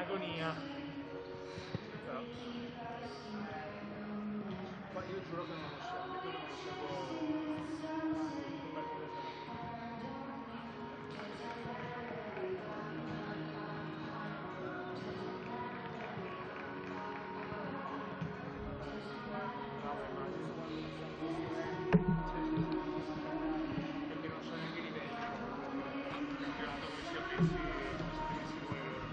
agonia. Ma io giuro che non lo so, che non lo sapevo. Perché non so neanche i livelli, il campionato come si è messi voi loro.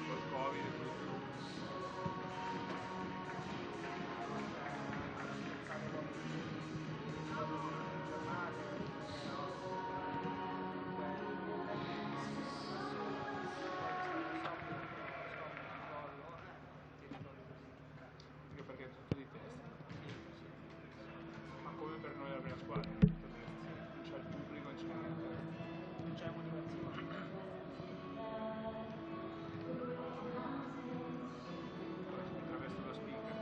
Col Covid e tutto. Anche perché è tutto di testa. Ma come per noi la prima squadra, non c'è il pubblico, non c'è niente. Non c'è motivazione. Attraverso lo speaker.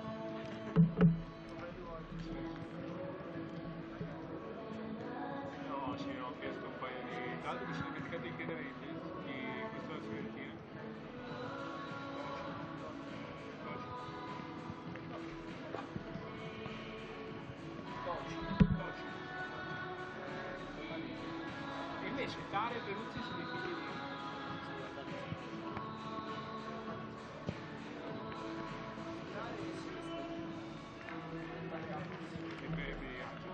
No, sì, ho chiesto un paio di... Tra l'altro mi sono dimenticato di chiedere di questo alla Fiorentina. E invece Tare e Peruzzi sono i figli di... E Baby anche.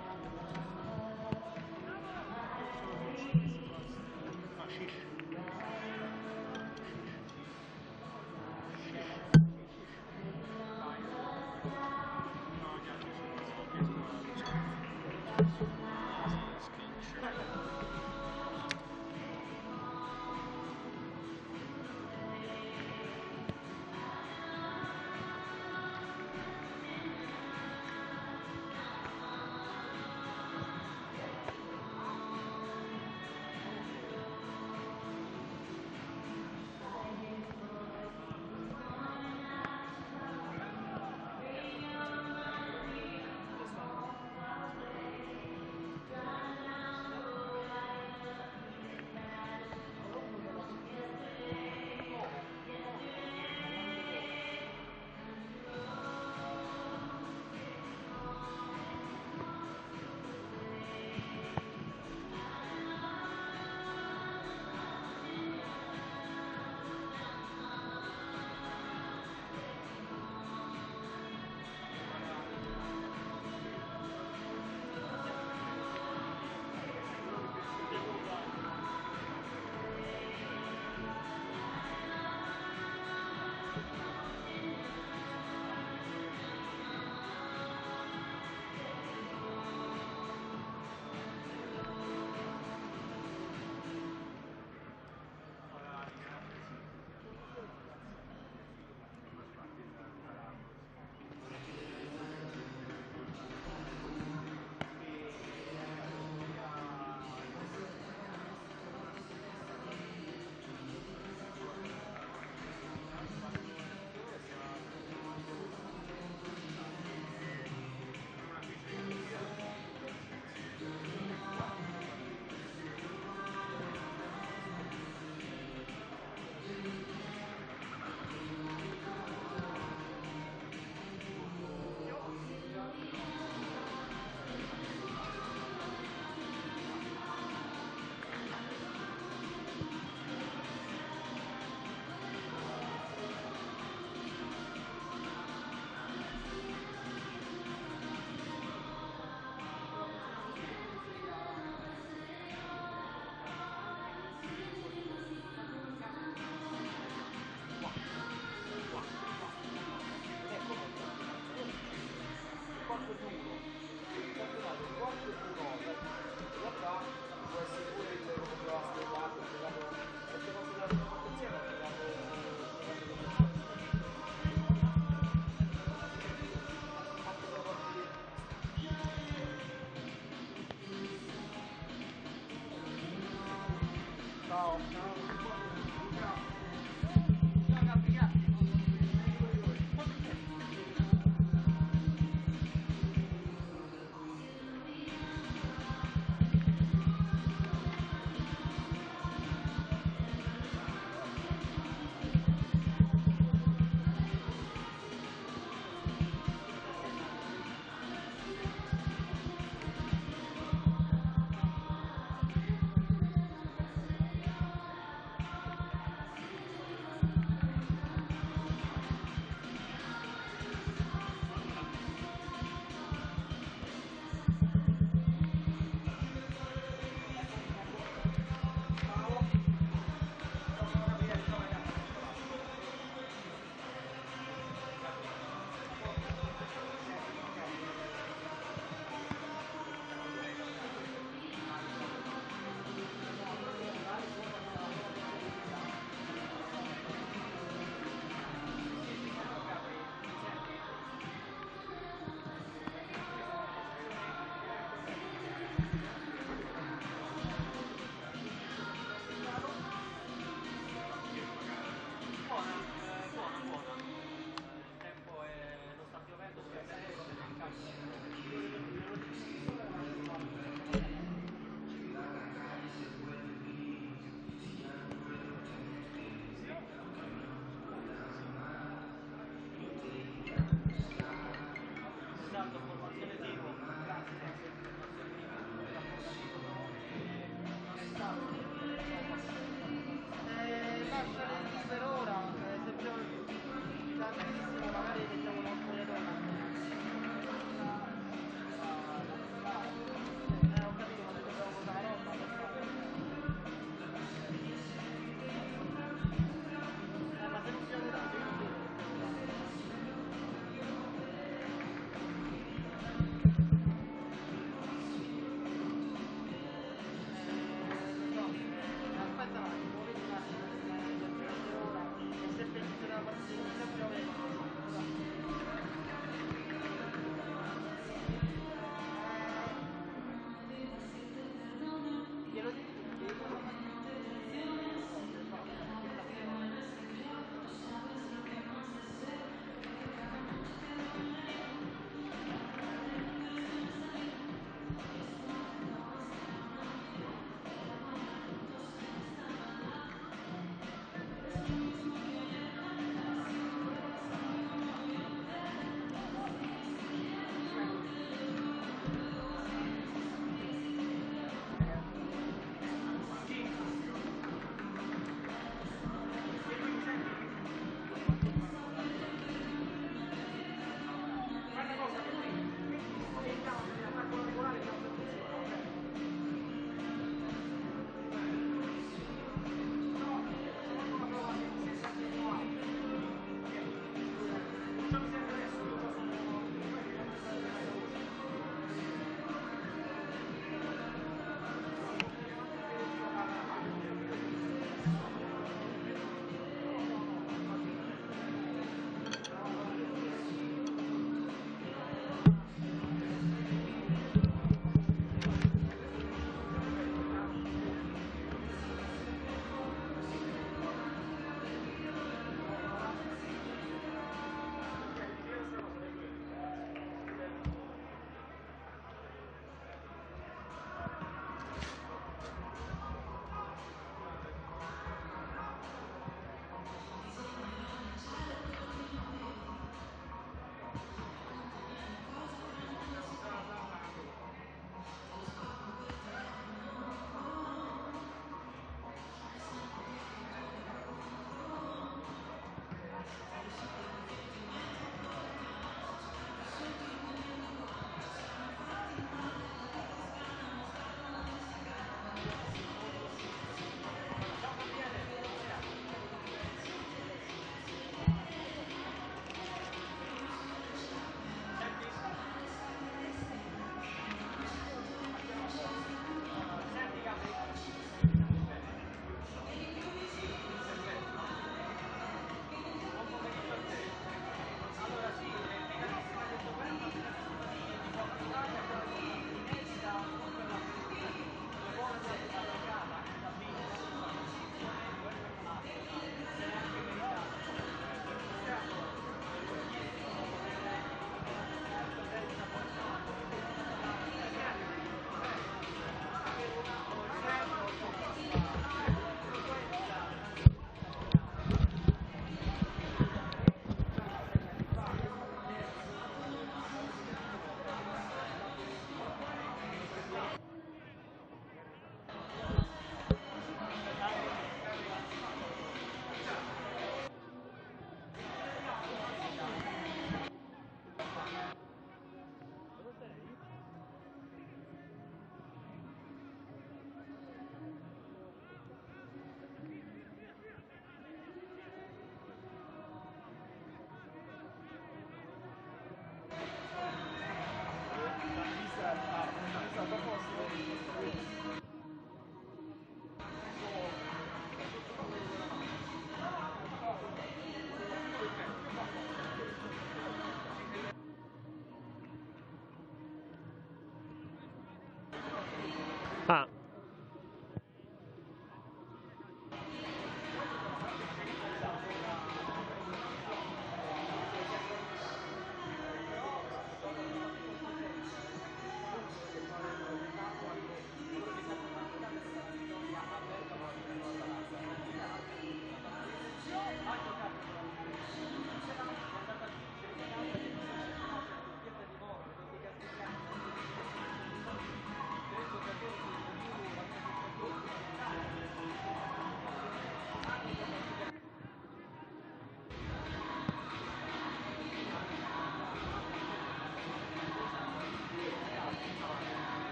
Ciao.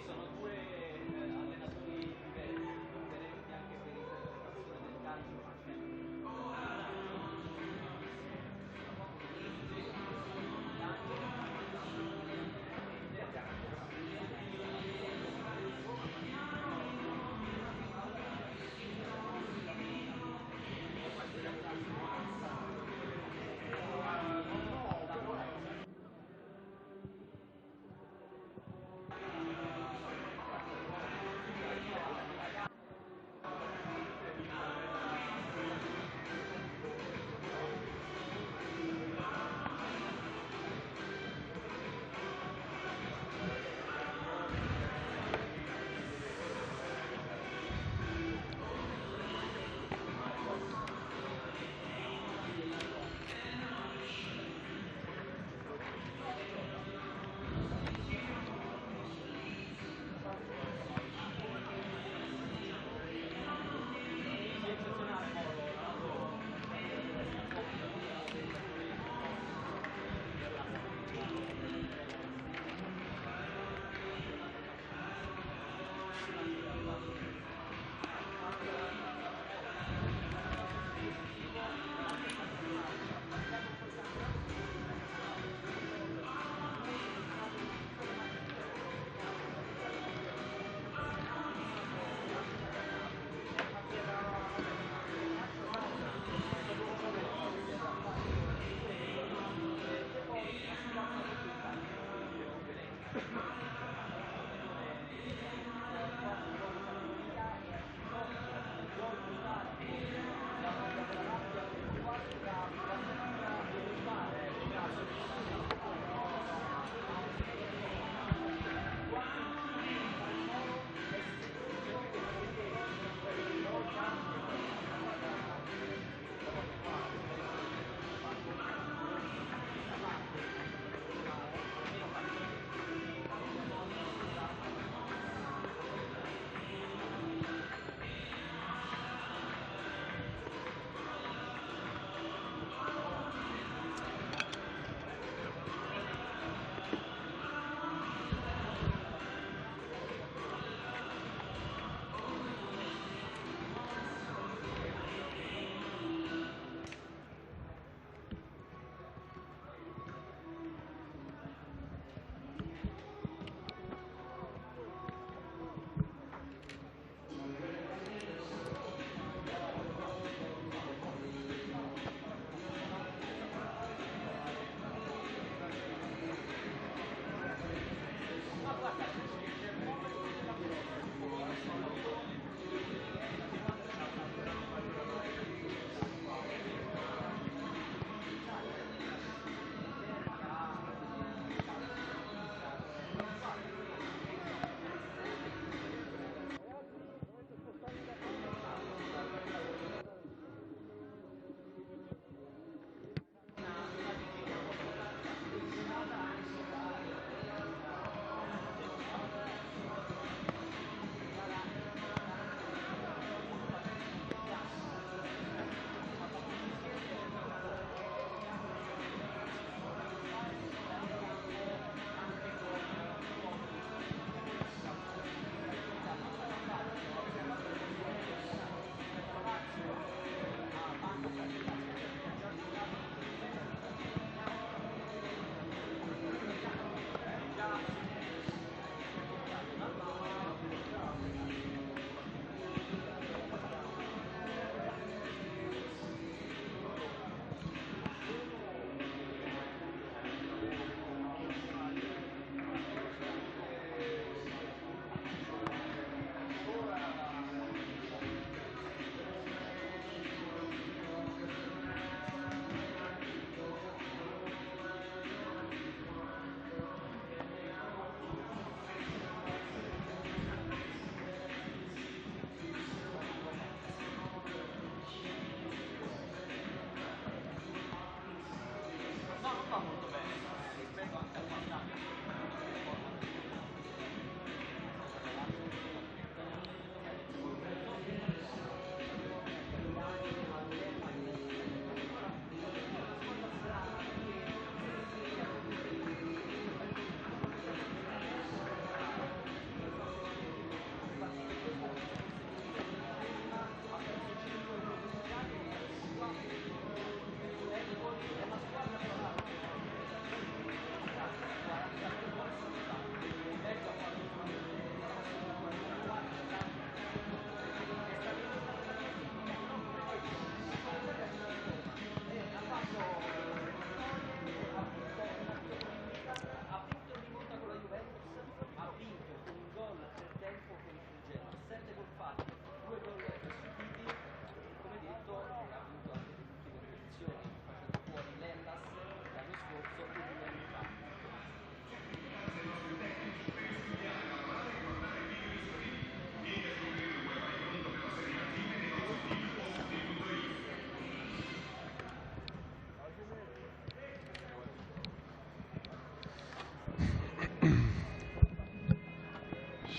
sono due allenatori diversi, differenti anche per interpretazione del calcio.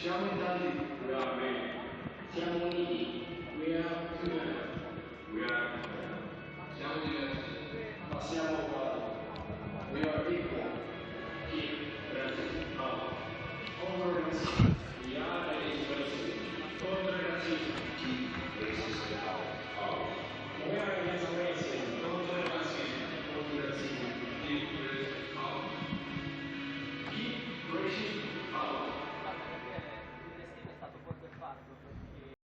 Siamo in tanti. We are many. Siamo uniti. We are together. We are together. Siamo diversi, ma siamo uguali. We are equal. Keep racism out. Over racism. We are against racism. Contro il razzismo. Keep racism out. We are against racism. Contro il razzismo. Contro il razzismo. Keep racism out. Keep racism out. Guarda Gabriele, il destino è stato poi quel fatto perché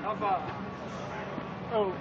Rafa. Oh.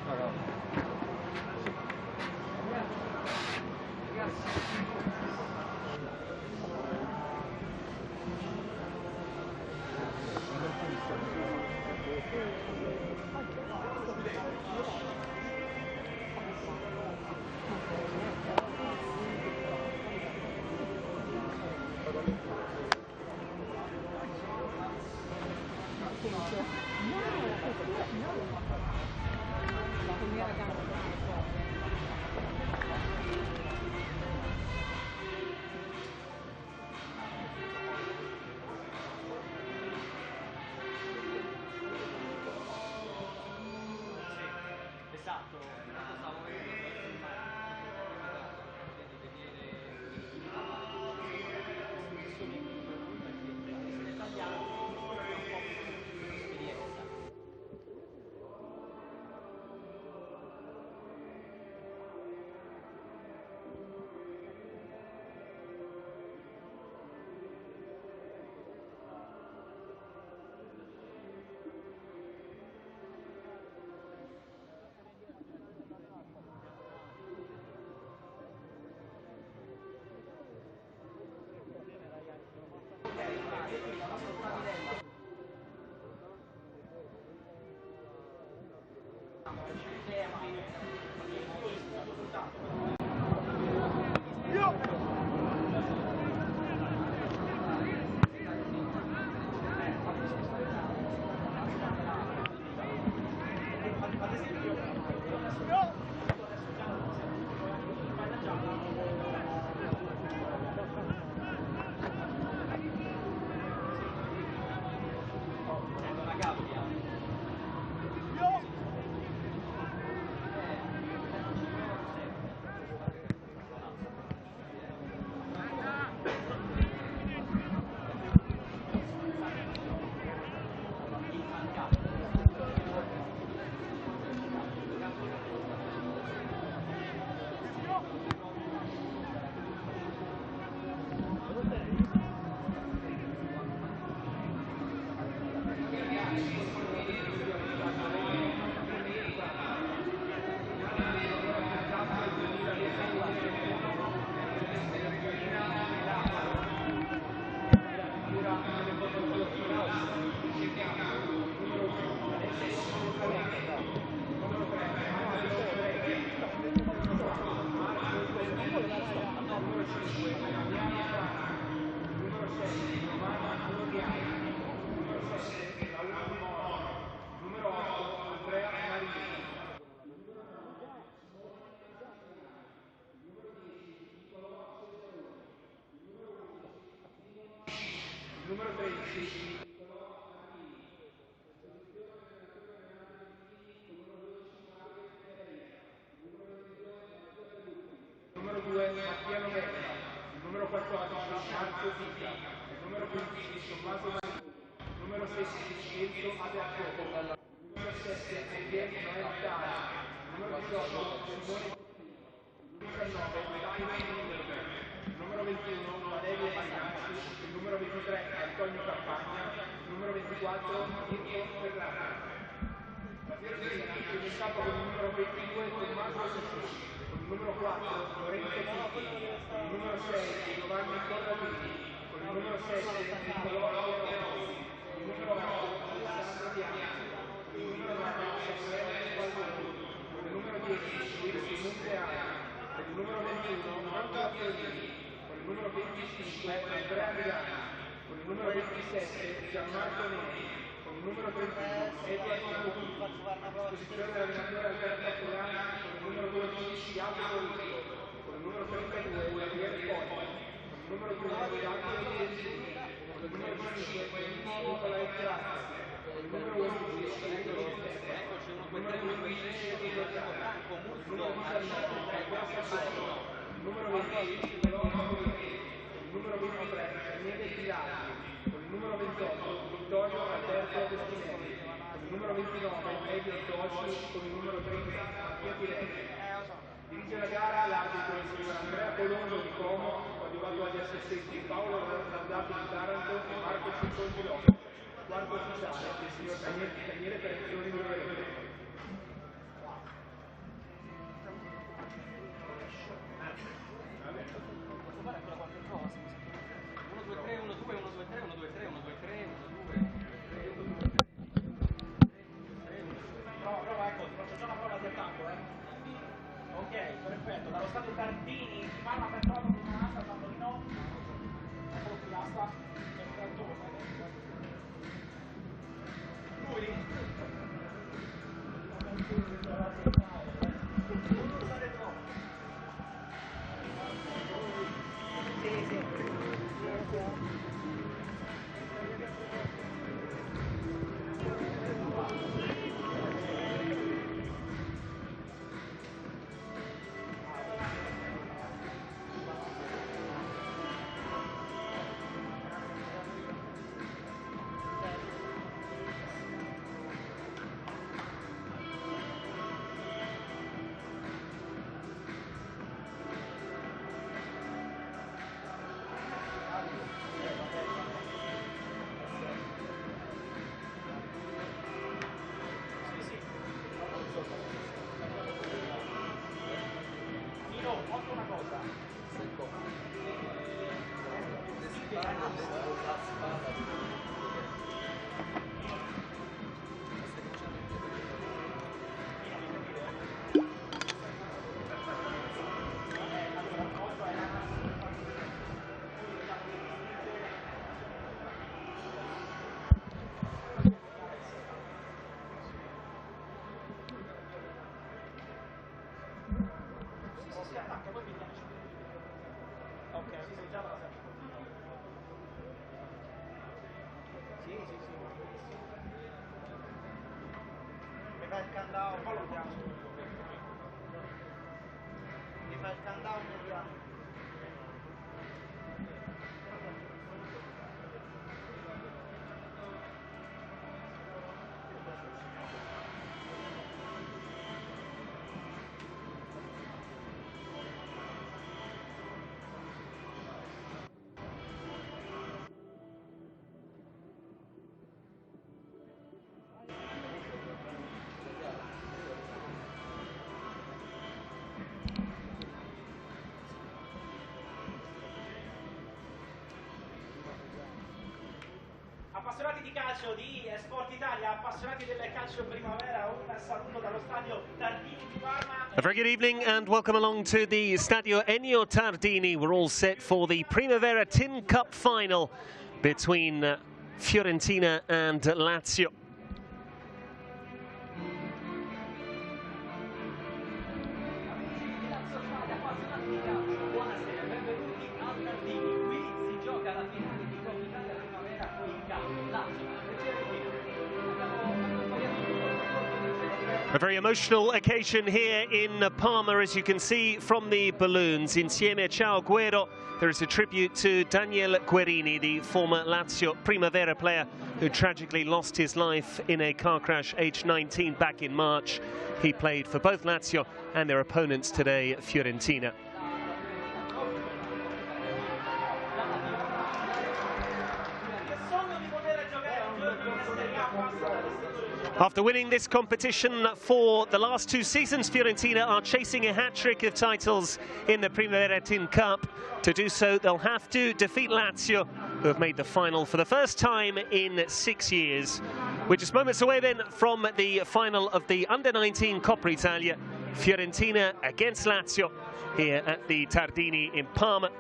Esatto, stavo Numero 13. Numero 2 Mattia Novella, il numero 14 Marco Fica, il numero 15 Tommaso Marini, numero 16 Enzo Agaccio, numero 17 Pietro Noveltà, numero 18 Simone 19 numero 21 Valerio Magnacci, il numero 23 Antonio Campagna, il numero 24 Mirko Ferrara. La Fiorentina chiude in campo con il numero 22 Tommaso Sassucci, con il numero 4 Lorenzo Chiti, con il numero 6 Giovanni Corradini, con il numero 7 Nicolò Pierotti, con il numero 8 Alessandro Bianchi, con il numero 9 Samuele Spalloni, con il numero 10 Luigi Monteano, con il numero 21 Marco Fiorini, con il numero 25 Andrea Milani, con il numero 27 Gianmarco Neri, con il numero 31 Edward Marucchi, disposizione dell'allenatore Alberto Fulani, con il numero 12 Jacopo Ricco, con il numero 32 Gabriele Poggi, con il numero 2 Davide Piesini, con il numero 5 Nicola Eccrazzi, con il numero 11 Silvio Rossella, con il numero 15 Sergio Giordano, con il numero 19 Piazza Solo, il numero 20 Nicolò Maurielli, con il numero 23 Daniele Pilati, con il numero 28 Vittorio Alberto Destinelli, con il numero 29 Elio Toci, con il numero 30 Mattia Tirelli. Dirige la gara l'arbitro il signor Andrea Colombo di Como, coadiuvato dagli assistenti Paolo Randati di Taranto e Marco Ciccone di Lopez. Quarto ufficiale il signor Daniele Perezzoni di Verona. Posso fare ancora qualche cosa? 1, 2, 3, 1, 2, 1, 2, 3, 1, 2, 3, 1, 2, 3, 1, 2, 3, 1, 2, 3. Prova, ecco, ti faccio già una prova di attacco, Ok, perfetto, dallo stadio Tardini si parla per prova con un'asta, Sandolino. Eccolo qui l'asta, perfetto. Lui. Non usare troppo. Sì. Posso una cosa? Si attacca, poi vediamo. Ok, sì, già la sappiamo. Sì. Mi fa il countdown, poi lo vediamo. Mi fa il countdown, vediamo. Appassionati di calcio di Sport Italia, appassionati del calcio primavera, un saluto dallo stadio Tardini di Parma. A very good evening and welcome along to the Stadio Ennio Tardini. We're all set for the Primavera TIM Cup Final between Fiorentina and Lazio. Buonasera, benvenuti al Tardini. Qui si gioca la finale di Coppa Italia Primavera con il campo Lazio e Fiorentina. A very emotional occasion here in Parma, as you can see from the balloons. Insieme Ciao Guero, there is a tribute to Daniele Guerini, the former Lazio Primavera player who tragically lost his life in a car crash aged 19 back in March. He played for both Lazio and their opponents today, Fiorentina. After winning this competition for the last 2 seasons, Fiorentina are chasing a hat-trick of titles in the Primavera TIM Cup. To do so, they'll have to defeat Lazio, who have made the final for the first time in 6 years. We're just moments away then from the final of the Under-19 Coppa Italia. Fiorentina against Lazio here at the Tardini in Parma.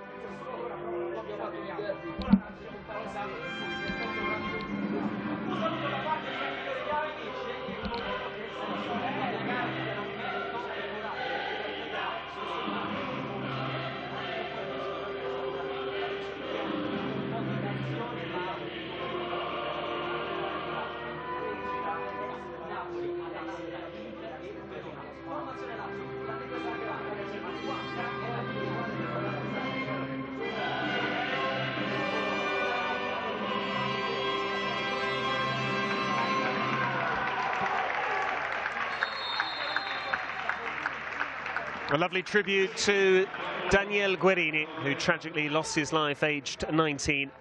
A lovely tribute to Daniele Guerini, who tragically lost his life aged 19.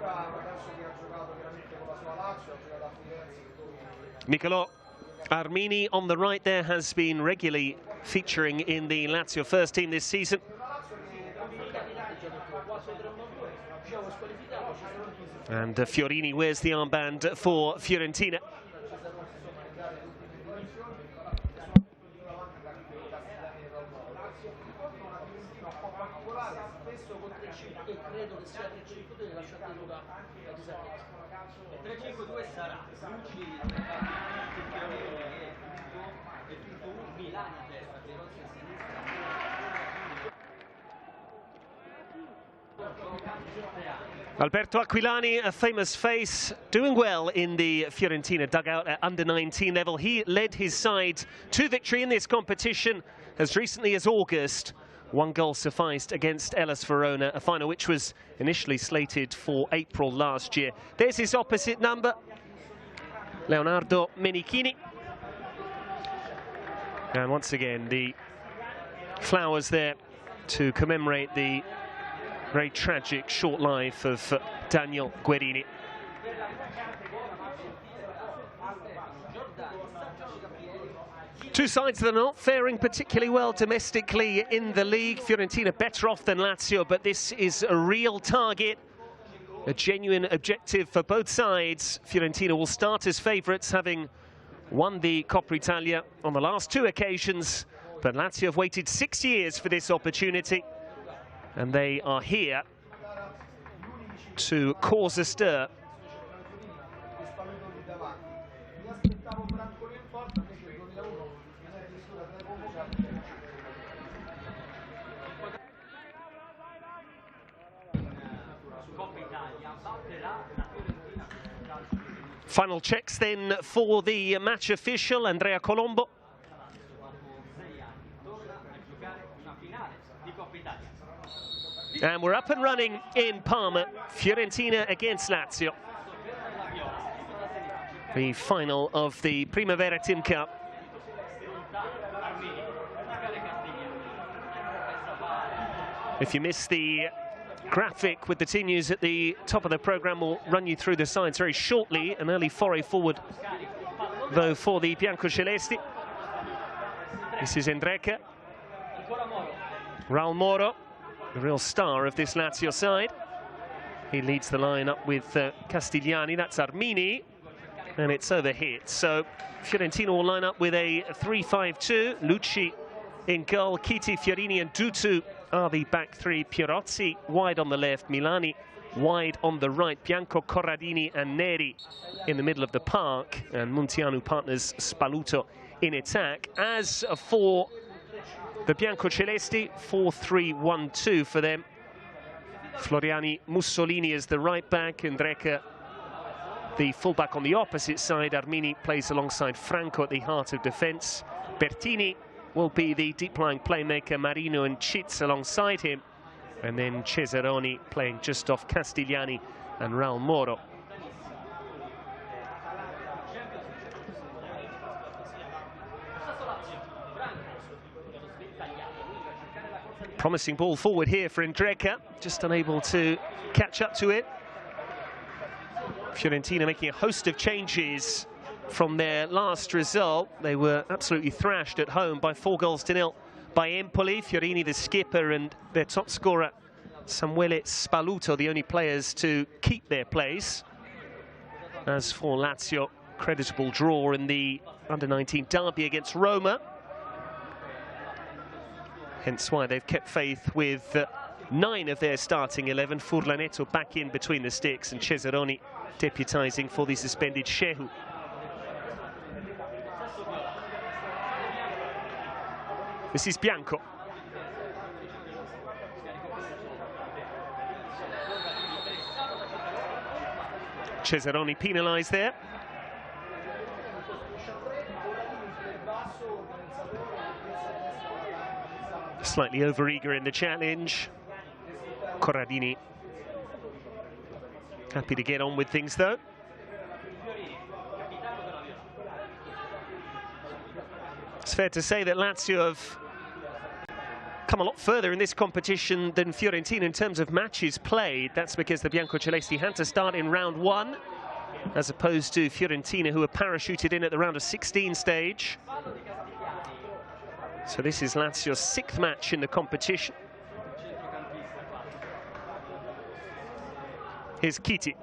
Ragazzo che ha giocato veramente con la sua Lazio, ha giocato a Firenze, Nicolò Armini on the right there has been regularly featuring in the Lazio first team this season. And Fiorini wears the armband for Fiorentina. Alberto Aquilani, a famous face, doing well in the Fiorentina dugout at under-19 level. He led his side to victory in this competition as recently as August. One goal sufficed against Hellas Verona, a final which was initially slated for April last year. There's his opposite number, Leonardo Menichini. And once again, the flowers there to commemorate the very tragic short life of Daniel Guerini. Two sides that are not faring particularly well domestically in the league. Fiorentina better off than Lazio, but this is a real target, a genuine objective for both sides. Fiorentina will start as favourites, having won the Coppa Italia on the last two occasions, but Lazio have waited 6 years for this opportunity, and they are here to cause a stir. Final checks then for the match official, Andrea Colombo. And we're up and running in Parma. Fiorentina against Lazio. The final of the Primavera TIM Cup. If you missed the graphic with the team news at the top of the programme, we'll run you through the sides very shortly. An early foray forward, though, for the Biancocelesti. This is Endreka. Raul Moro, the real star of this Lazio side. He leads the line up with Castigliani. That's Armini, and it's overhit. So Fiorentina will line up with a 3-5-2. Lucci in goal. Chiti, Fiorini and Dutu are the back three. Pierozzi wide on the left. Milani wide on the right. Bianco, Corradini and Neri in the middle of the park. And Muntianu partners Spaluto in attack. As for the Biancocelesti, 4-3-1-2 for them. Floriani Mussolini is the right back, Endreka the fullback on the opposite side. Armini plays alongside Franco at the heart of defence. Bertini will be the deep-lying playmaker, Marino and Chitz alongside him. And then Cesaroni playing just off Castigliani and Raul Moro. Promising ball forward here for Endreka, just unable to catch up to it. Fiorentina making a host of changes from their last result. They were absolutely thrashed at home by 4-0 by Empoli. Fiorini, the skipper, and their top scorer, Samuele Spaluto, the only players to keep their place. As for Lazio, creditable draw in the under-19 derby against Roma. Hence why they've kept faith with 9 of their starting 11. Furlanetto back in between the sticks, and Cesaroni deputising for the suspended Shehu. This is Bianco. Cesaroni penalised there. Slightly over-eager in the challenge. Corradini happy to get on with things, though. It's fair to say that Lazio have come a lot further in this competition than Fiorentina in terms of matches played. That's because the Biancocelesti had to start in round 1 as opposed to Fiorentina, who were parachuted in at the round of 16 stage. So this is Lazio's 6th match in the competition. Here's Chiti.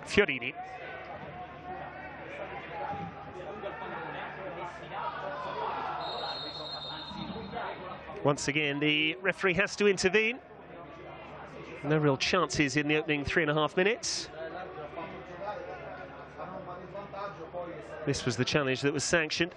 Fiorini. Once again, the referee has to intervene. No real chances in the opening 3.5 minutes. This was the challenge that was sanctioned.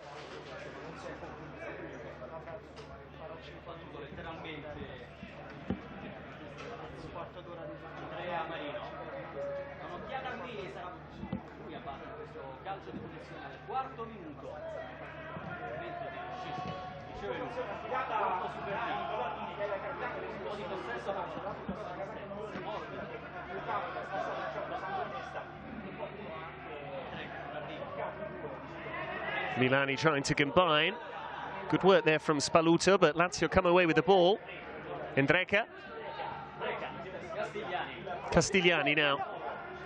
Milani trying to combine. Good work there from Spaluto, but Lazio come away with the ball. Endreca. Castigliani now.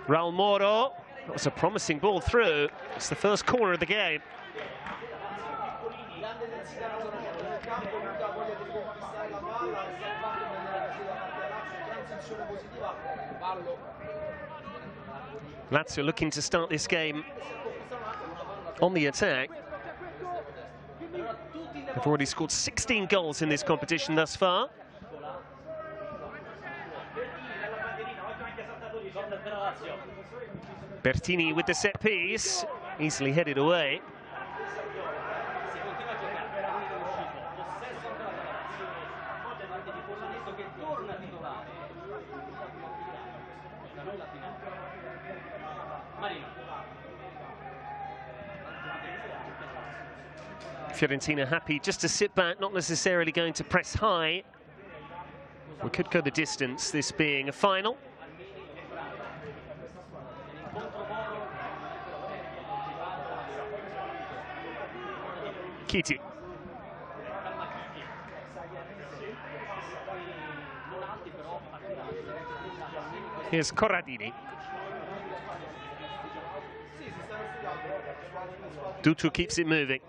Raul Moro. That was a promising ball through. It's the first corner of the game. Lazio looking to start this game on the attack. They've already scored 16 goals in this competition thus far. Bertini with the set piece, easily headed away. Fiorentina happy just to sit back, not necessarily going to press high. We could go the distance, this being a final. Chiti. Here's Corradini. Dutu keeps it moving.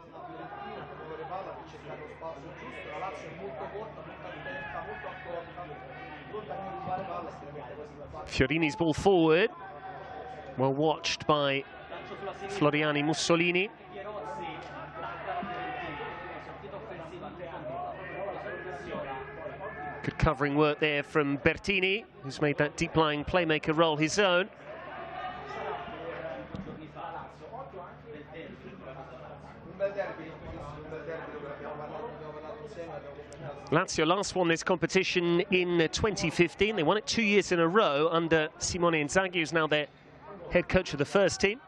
Fiorini's ball forward, well watched by Floriani Mussolini. Good covering work there from Bertini, who's made that deep-lying playmaker role his own. Lazio last won this competition in 2015. They won it 2 years in a row under Simone Inzaghi, who's now their head coach of the first team.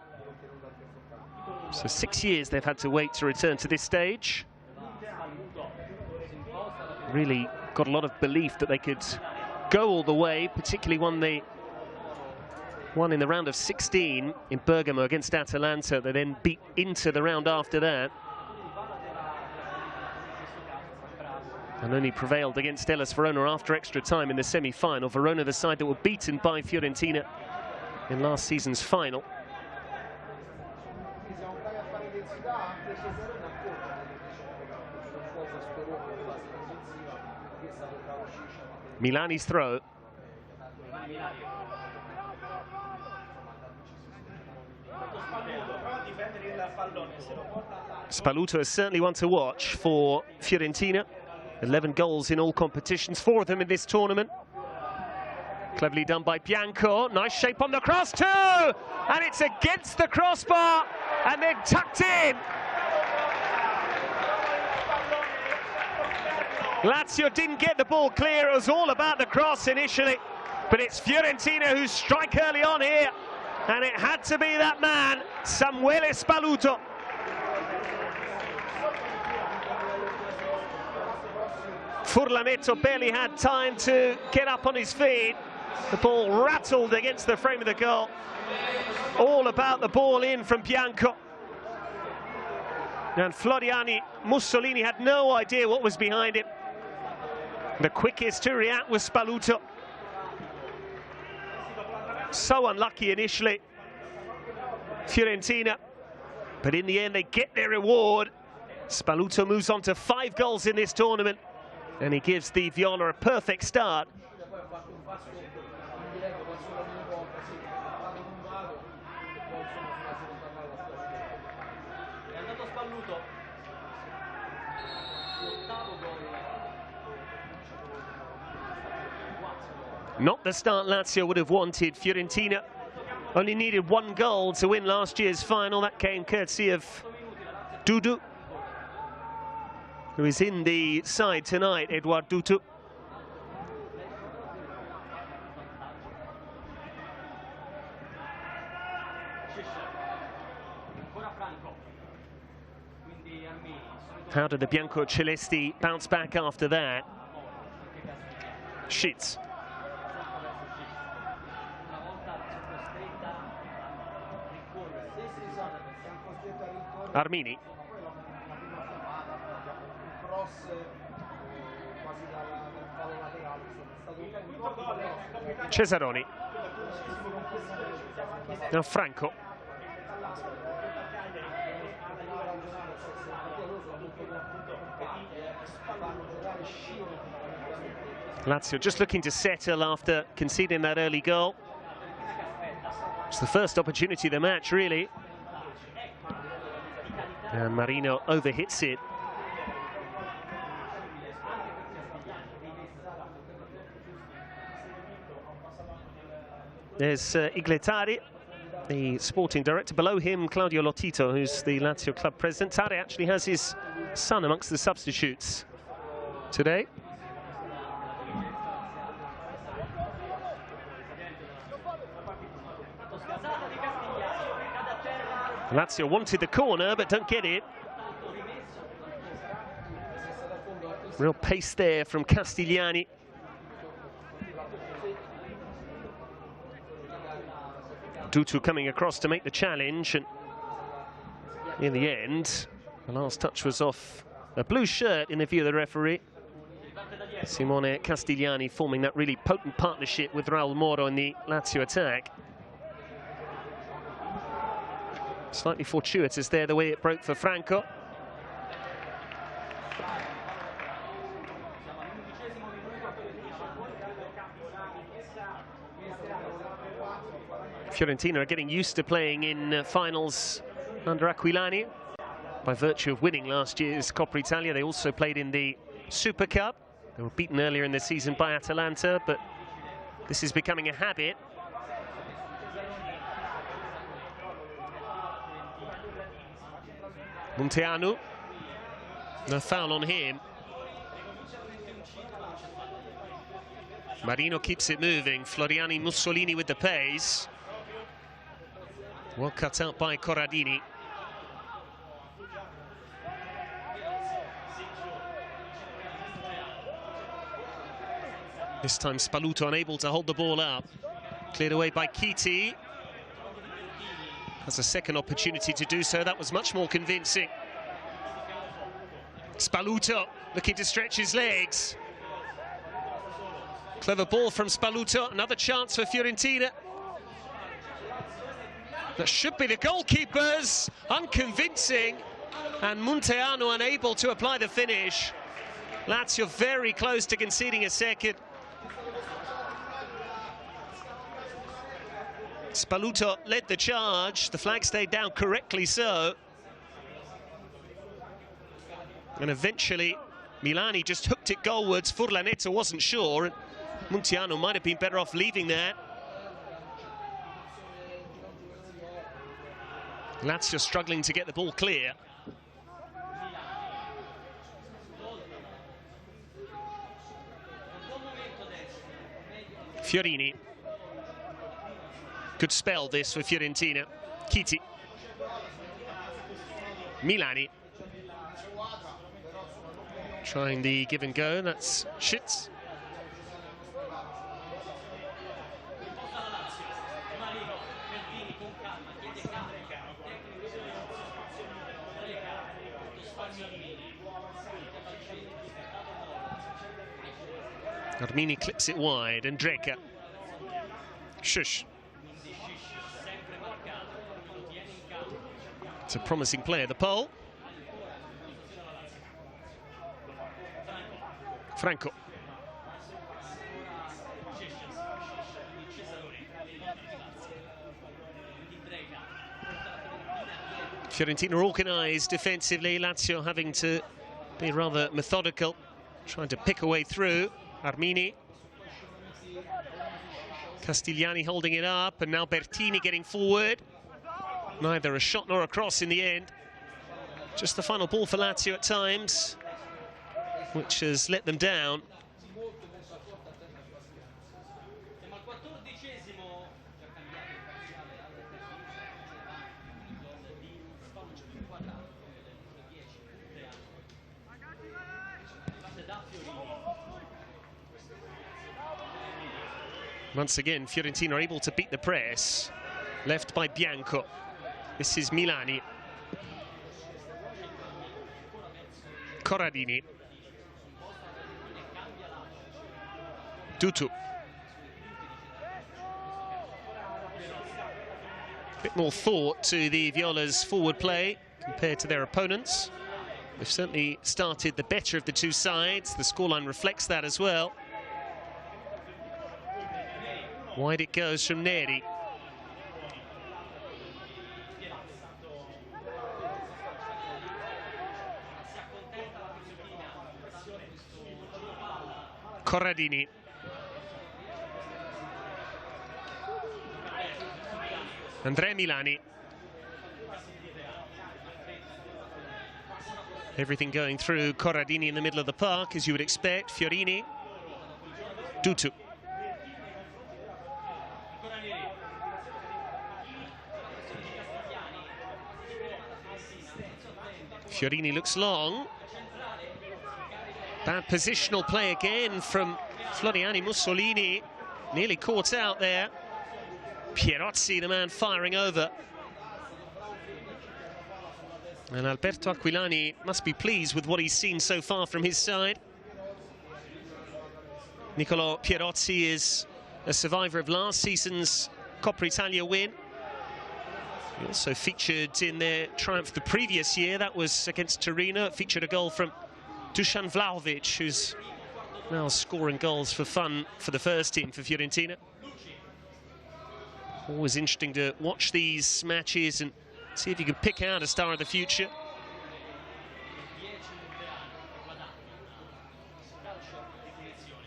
So 6 years they've had to wait to return to this stage. Really got a lot of belief that they could go all the way, particularly when they won in the round of 16 in Bergamo against Atalanta. They then beat into the round after that, and only prevailed against Hellas Verona after extra time in the semi-final. Verona, the side that were beaten by Fiorentina in last season's final. Milani's throw. Spaluto is certainly one to watch for Fiorentina. 11 goals in all competitions, 4 of them in this tournament. Cleverly done by Bianco. Nice shape on the cross too! And it's against the crossbar and then tucked in. Lazio didn't get the ball clear. It was all about the cross initially. But it's Fiorentina who strike early on here. And it had to be that man, Samuele Spaluto. Furlanetto barely had time to get up on his feet. The ball rattled against the frame of the goal. All about the ball in from Bianco. And Floriani Mussolini had no idea what was behind him. The quickest to react was Spaluto. So unlucky initially, Fiorentina, but in the end they get their reward. Spaluto moves on to 5 goals in this tournament, and he gives the Viola a perfect start. Not the start Lazio would have wanted. Fiorentina only needed 1 goal to win last year's final. That came courtesy of Dudu, who is in the side tonight, Edouard Dudu. How did the Biancocelesti bounce back after that? Sheets. Armini. Cesaroni. Now Franco. Lazio just looking to settle after conceding that early goal. It's the first opportunity of the match, really. And Marino overhits it. There's Igletari, the sporting director. Below him, Claudio Lotito, who's the Lazio club president. Tare actually has his son amongst the substitutes today. Lazio wanted the corner, but don't get it. Real pace there from Castigliani. Dutu coming across to make the challenge, and in the end, the last touch was off a blue shirt in the view of the referee. Simone Castigliani forming that really potent partnership with Raul Moro in the Lazio attack. Slightly fortuitous there, the way it broke for Franco. Fiorentina are getting used to playing in finals under Aquilani. By virtue of winning last year's Coppa Italia, they also played in the Super Cup. They were beaten earlier in the season by Atalanta, but this is becoming a habit. Munteanu, no foul on him. Marino keeps it moving. Floriani Mussolini with the pace. Well cut out by Corradini. This time Spaluto unable to hold the ball up. Cleared away by Chiti. Has a second opportunity to do so. That was much more convincing. Spaluto looking to stretch his legs. Clever ball from Spaluto. Another chance for Fiorentina. That should be the goalkeepers. Unconvincing. And Munteanu unable to apply the finish. Lazio very close to conceding a second. Spaluto led the charge. The flag stayed down, correctly so. And eventually, Milani just hooked it goalwards. Furlanetto wasn't sure. And Munteanu might have been better off leaving that. Lazio struggling to get the ball clear. Fiorini. Good spell this for Fiorentina. Chiti. Milani. Trying the give and go, that's Schitz. Armini clips it wide, and Dreka. Shush. It's a promising player, the pole. Franco. Fiorentina organised defensively, Lazio having to be rather methodical, trying to pick a way through. Armini. Castigliani holding it up, and now Bertini getting forward. Neither a shot nor a cross in the end. Just the final ball for Lazio at times, which has let them down. Once again, Fiorentina are able to beat the press. Left by Bianco. This is Milani. Corradini. Dutu. Bit more thought to the Viola's forward play compared to their opponents. They've certainly started the better of the two sides. The scoreline reflects that as well. Wide it goes from Neri. Corradini. Andrea Milani. Everything going through Corradini in the middle of the park, as you would expect. Fiorini. Dutu. Fiorini looks long. Bad positional play again from Floriani Mussolini. Nearly caught out there. Pierozzi, the man firing over. And Alberto Aquilani must be pleased with what he's seen so far from his side. Niccolò Pierozzi is a survivor of last season's Coppa Italia win. He also featured in their triumph the previous year. That was against Torino. It featured a goal from Dusan Vlahovic, who's now scoring goals for fun for the first team for Fiorentina. Always interesting to watch these matches and see if you can pick out a star of the future.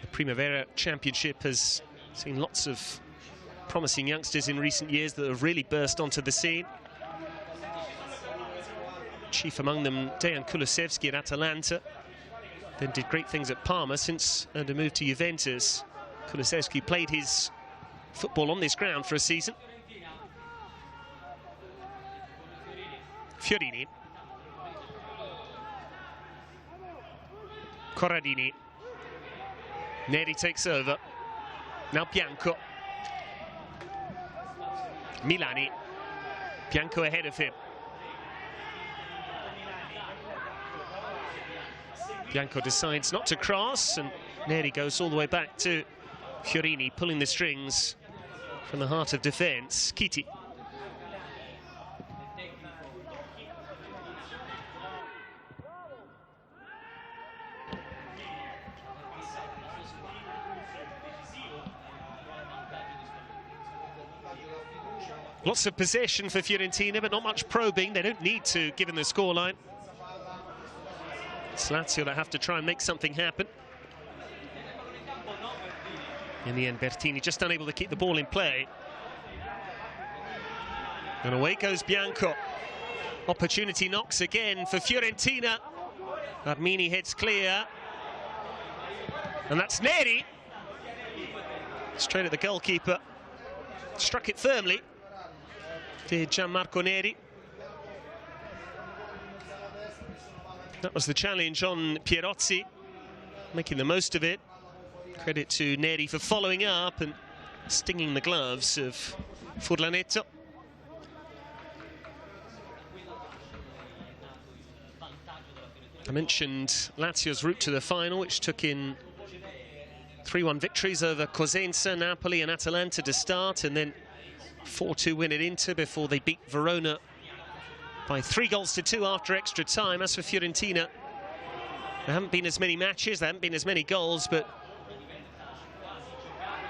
The Primavera Championship has seen lots of promising youngsters in recent years that have really burst onto the scene. Chief among them, Dejan Kulusevski at Atalanta. Then did great things at Parma since earned a move to Juventus. Kulusevski played his football on this ground for a season. Fiorini. Corradini. Neri takes over. Now Bianco. Milani. Bianco ahead of him. Bianco decides not to cross, and Neri goes all the way back to Fiorini, pulling the strings from the heart of defence. Kiti. Lots of possession for Fiorentina, but not much probing. They don't need to, given the scoreline. It's Lazio that have to try and make something happen. In the end, Bertini just unable to keep the ball in play. And away goes Bianco. Opportunity knocks again for Fiorentina. Armini heads clear. And that's Neri. Straight at the goalkeeper. Struck it firmly. Did Gianmarco Neri. That was the challenge on Pierozzi, making the most of it. Credit to Neri for following up and stinging the gloves of Furlanetto. I mentioned Lazio's route to the final, which took in 3-1 victories over Cosenza, Napoli and Atalanta to start, and then 4-2 win at Inter before they beat Verona by 3-2 after extra time. As for Fiorentina, there haven't been as many matches, there haven't been as many goals, but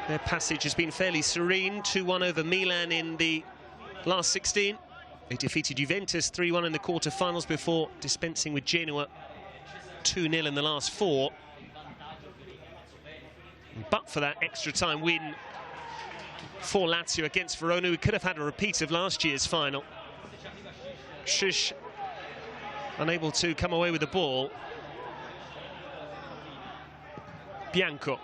their passage has been fairly serene. 2-1 over Milan in the last 16. They defeated Juventus 3-1 in the quarter-finals before dispensing with Genoa 2-0 in the last 4. But for that extra time win for Lazio against Verona, we could have had a repeat of last year's final. Schuss unable to come away with the ball. Bianco.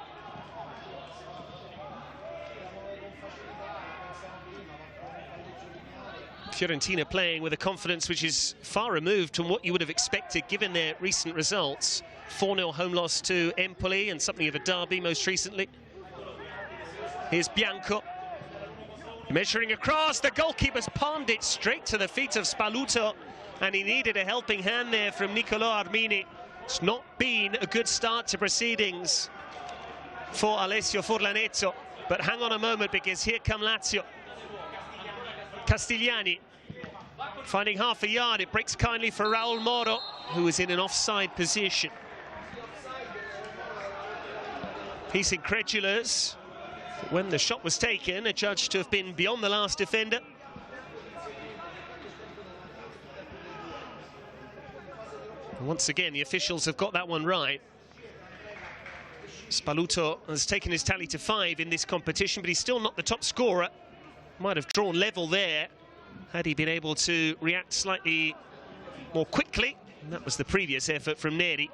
Fiorentina playing with a confidence which is far removed from what you would have expected given their recent results. 4-0 home loss to Empoli and something of a derby most recently. Here's Bianco. Measuring across, the goalkeeper's palmed it straight to the feet of Spaluto, and he needed a helping hand there from Niccolò Armini. It's not been a good start to proceedings for Alessio Forlanetto, but hang on a moment, because here come Lazio. Castigliani finding half a yard. It breaks kindly for Raul Moro, who is in an offside position. He's incredulous. When the shot was taken, adjudged to have been beyond the last defender. And once again, the officials have got that one right. Spaluto has taken his tally to 5 in this competition, but he's still not the top scorer. Might have drawn level there had he been able to react slightly more quickly. And that was the previous effort from Neri.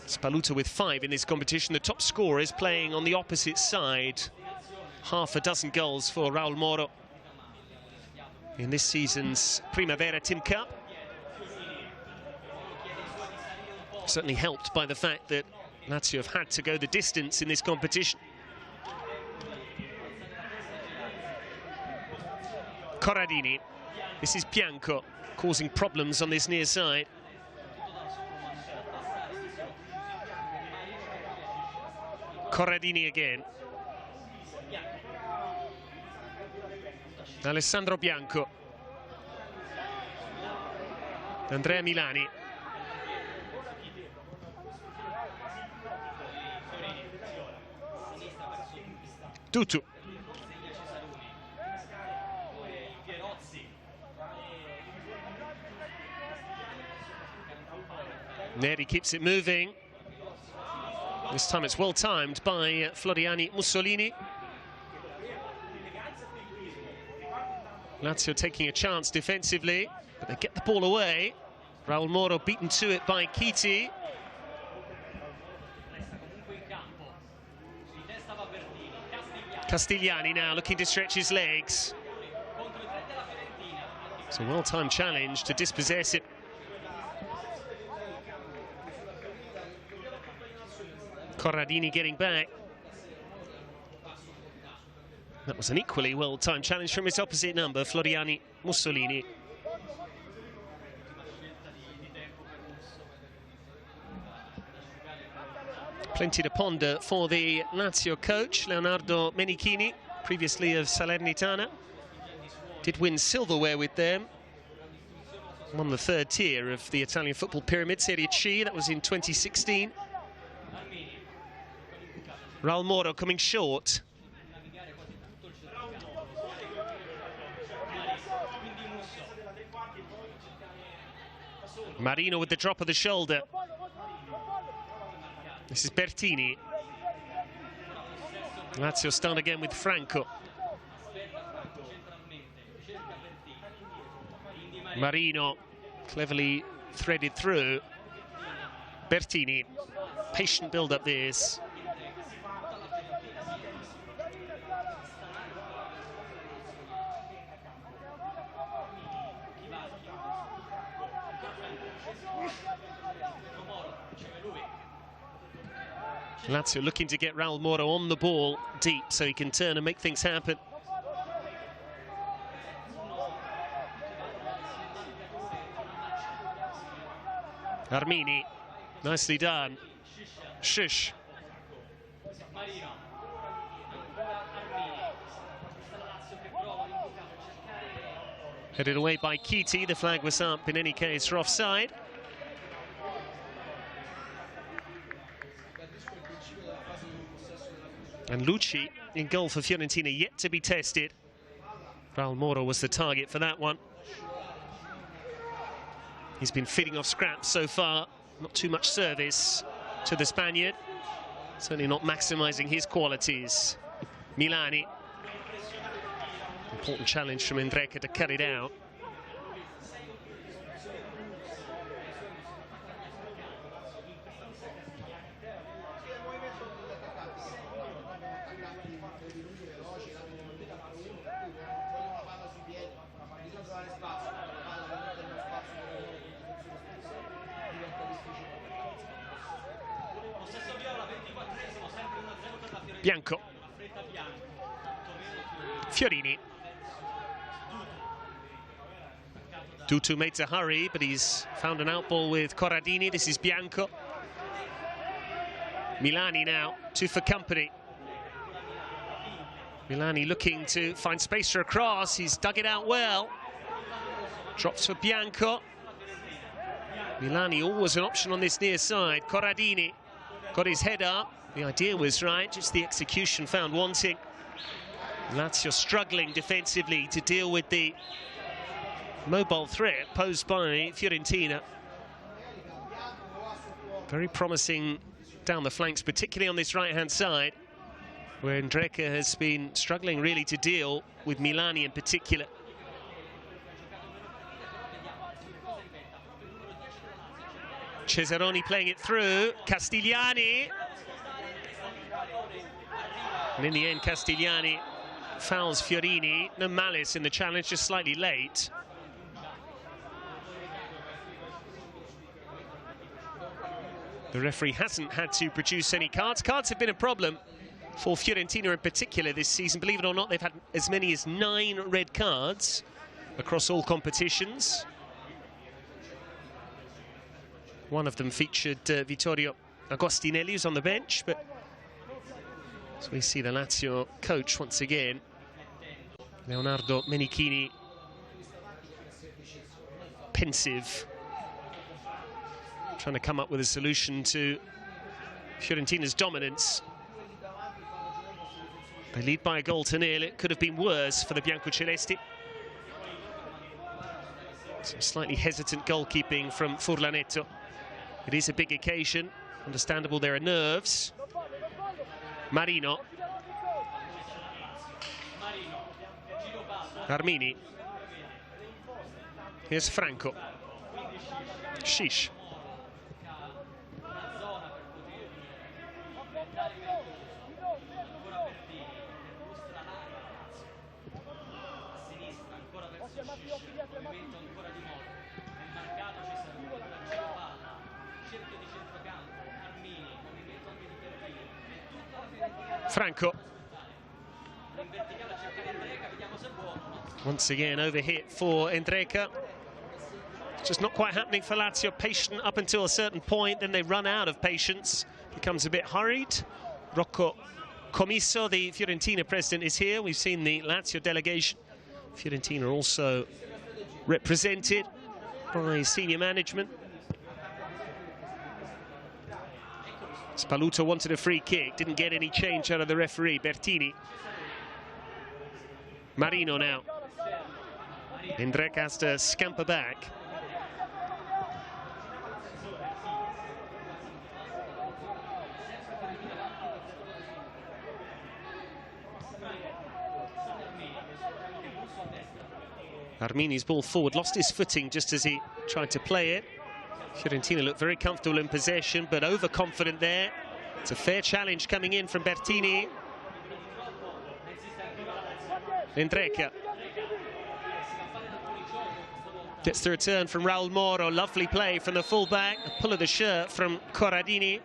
Spaluto with 5 in this competition. The top scorer is playing on the opposite side. Half a dozen goals for Raul Moro in this season's Primavera TIM Cup. Certainly helped by the fact that Lazio have had to go the distance in this competition. Corradini. This is Bianco causing problems on this near side. Corradini again. Alessandro Bianco. Andrea Milani. Tutu. Neri keeps it moving. This time it's well timed by Floriani Mussolini. Lazio taking a chance defensively, but they get the ball away. Raul Moro beaten to it by Chiti. Castigliani now looking to stretch his legs. It's a well-timed challenge to dispossess it. Corradini getting back. That was an equally well-timed challenge from his opposite number, Floriani Mussolini. Plenty to ponder for the Lazio coach, Leonardo Menichini, previously of Salernitana. Did win silverware with them. Won the 3rd tier of the Italian football pyramid, Serie C, that was in 2016. Raul Moro coming short. Marino with the drop of the shoulder. This is Bertini. Lazio start again with Franco. Marino cleverly threaded through. Bertini. Patient build-up this. Lazio looking to get Raul Moro on the ball deep so he can turn and make things happen. Armini. Nicely done. Shush. Headed away by Chiti. The flag was up in any case for offside. And Lucci in goal for Fiorentina, yet to be tested. Raul Moro was the target for that one. He's been feeding off scraps so far. Not too much service to the Spaniard. Certainly not maximising his qualities. Milani. Important challenge from Endreka to cut it out. Bianco. Fiorini. Dutu made to hurry, but he's found an outball with Corradini. This is Bianco. Milani now, two for company. Milani looking to find space for a cross. He's dug it out well. Drops for Bianco. Milani always an option on this near side. Corradini got his head up. The idea was right, just the execution found wanting. Lazio struggling defensively to deal with the mobile threat posed by Fiorentina. Very promising down the flanks, particularly on this right-hand side, where Endreka has been struggling really to deal with Milani in particular. Cesaroni playing it through. Castigliani. And in the end, Castigliani fouls Fiorini. No malice in the challenge, just slightly late. The referee hasn't had to produce any cards. Cards have been a problem for Fiorentina in particular this season. Believe it or not, they've had as many as 9 red cards across all competitions. One of them featured Vittorio Agostinelli, who's on the bench, but so we see the Lazio coach once again, Leonardo Menichini, pensive, trying to come up with a solution to Fiorentina's dominance. They lead by a goal to nil. It could have been worse for the Biancocelesti. Some slightly hesitant goalkeeping from Furlanetto. It is a big occasion. Understandable, there are nerves. Marino. Armini. Here's Franco. Shish. Franco. Once again, overhit for Endreka. Just not quite happening for Lazio. Patient up until a certain point, then they run out of patience. Becomes a bit hurried. Rocco Commisso, the Fiorentina president, is here. We've seen the Lazio delegation. Fiorentina also represented by senior management. Spaluto wanted a free kick, didn't get any change out of the referee, Bertini. Marino now. Endreka has to scamper back. Armini's ball forward, lost his footing just as he tried to play it. Fiorentina looked very comfortable in possession, but overconfident there. It's a fair challenge coming in from Bertini. Endreka gets the return from Raul Moro. Lovely play from the fullback. A pull of the shirt from Corradini.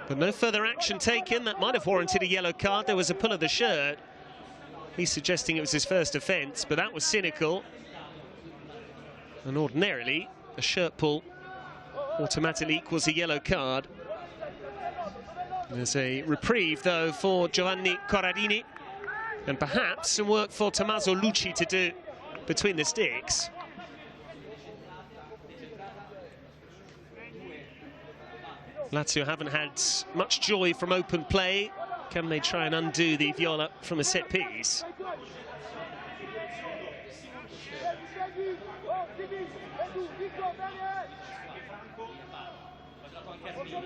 But no further action taken. That might have warranted a yellow card. There was a pull of the shirt. He's suggesting it was his first offence, but that was cynical. And ordinarily, a shirt pull automatically equals a yellow card. There's a reprieve, though, for Giovanni Corradini, and perhaps some work for Tommaso Lucci to do between the sticks. Lazio haven't had much joy from open play. Can they try and undo the Viola from a set piece?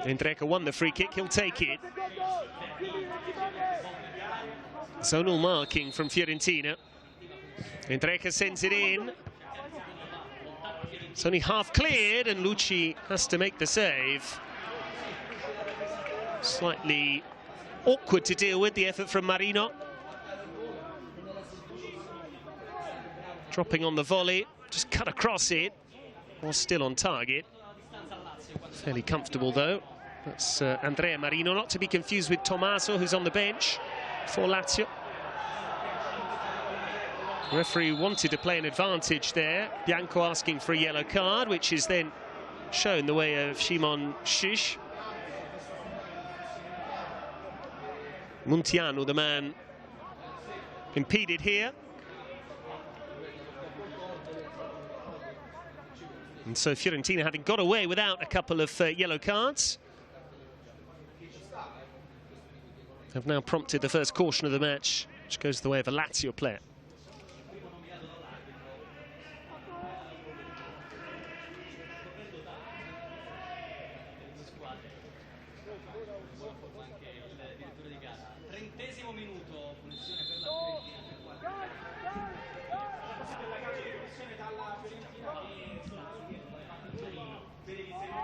Indreka won the free kick, he'll take it. Zonal marking from Fiorentina. Indreka sends it in. It's only half cleared and Lucci has to make the save. Slightly awkward to deal with, the effort from Marino. Dropping on the volley, just cut across it. Was still on target. Fairly comfortable, though. That's Andrea Marino, not to be confused with Tommaso, who's on the bench for Lazio. The referee wanted to play an advantage there. Bianco asking for a yellow card, which is then shown the way of Szymon Shish. Muntiano, the man impeded here. And so Fiorentina, having got away without a couple of yellow cards, have now prompted the first caution of the match, which goes the way of a Lazio player.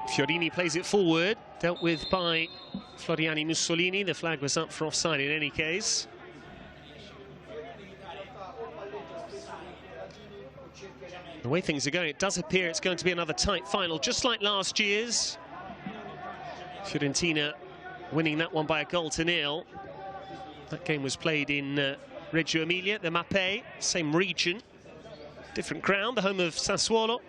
Fiorini plays it forward, dealt with by Floriani Mussolini. The flag was up for offside in any case. The way things are going, it does appear it's going to be another tight final, just like last year's. Fiorentina winning that one by a goal to nil. That game was played in Reggio Emilia, the Mappei, same region, different ground, the home of Sassuolo.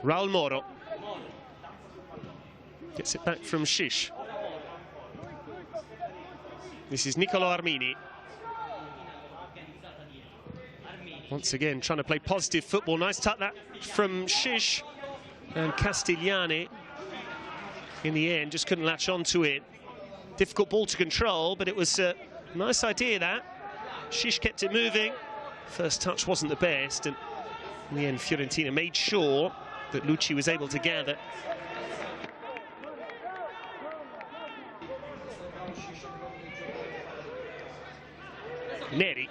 Raul Moro gets it back from Shish. This is Nicolo Armini. Once again, trying to play positive football. Nice tuck that from Shish. And Castigliani, in the end, just couldn't latch onto it. Difficult ball to control, but it was a nice idea, that. Shish kept it moving. First touch wasn't the best, and in the end, Fiorentina made sure that Lucci was able to gather. Neri.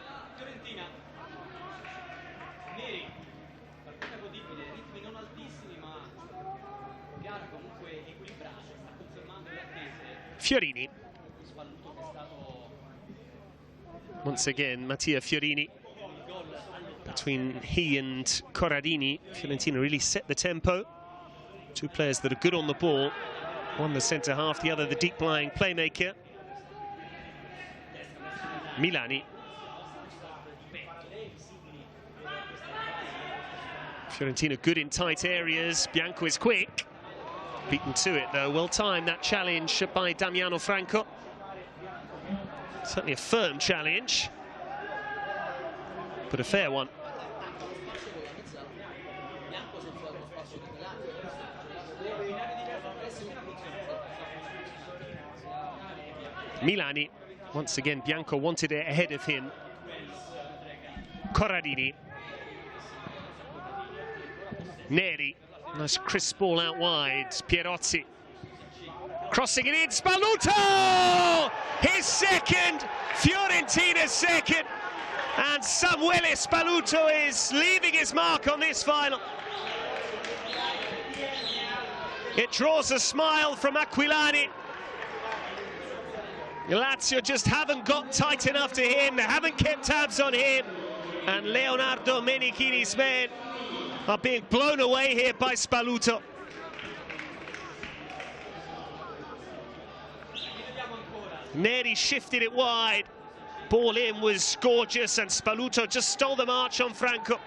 Fiorini. Once again, Mattia Fiorini. Between he and Corradini, Fiorentina really set the tempo. Two players that are good on the ball. One the centre half, the other the deep-lying playmaker. Milani. Fiorentina good in tight areas. Bianco is quick. Beaten to it, though. Well-timed, that challenge by Damiano Franco. Certainly a firm challenge, but a fair one. Milani, once again, Bianco wanted it ahead of him. Corradini. Neri, nice crisp ball out wide. Pierozzi. Crossing it in, Spalluto! His second, Fiorentina's second. And Samuele Spalluto is leaving his mark on this final. It draws a smile from Aquilani. Lazio just haven't got tight enough to him. They haven't kept tabs on him. And Leonardo Menichini's men are being blown away here by Spalluto. Neri shifted it wide. ball in was gorgeous, and Spaluto just stole the march on Franco.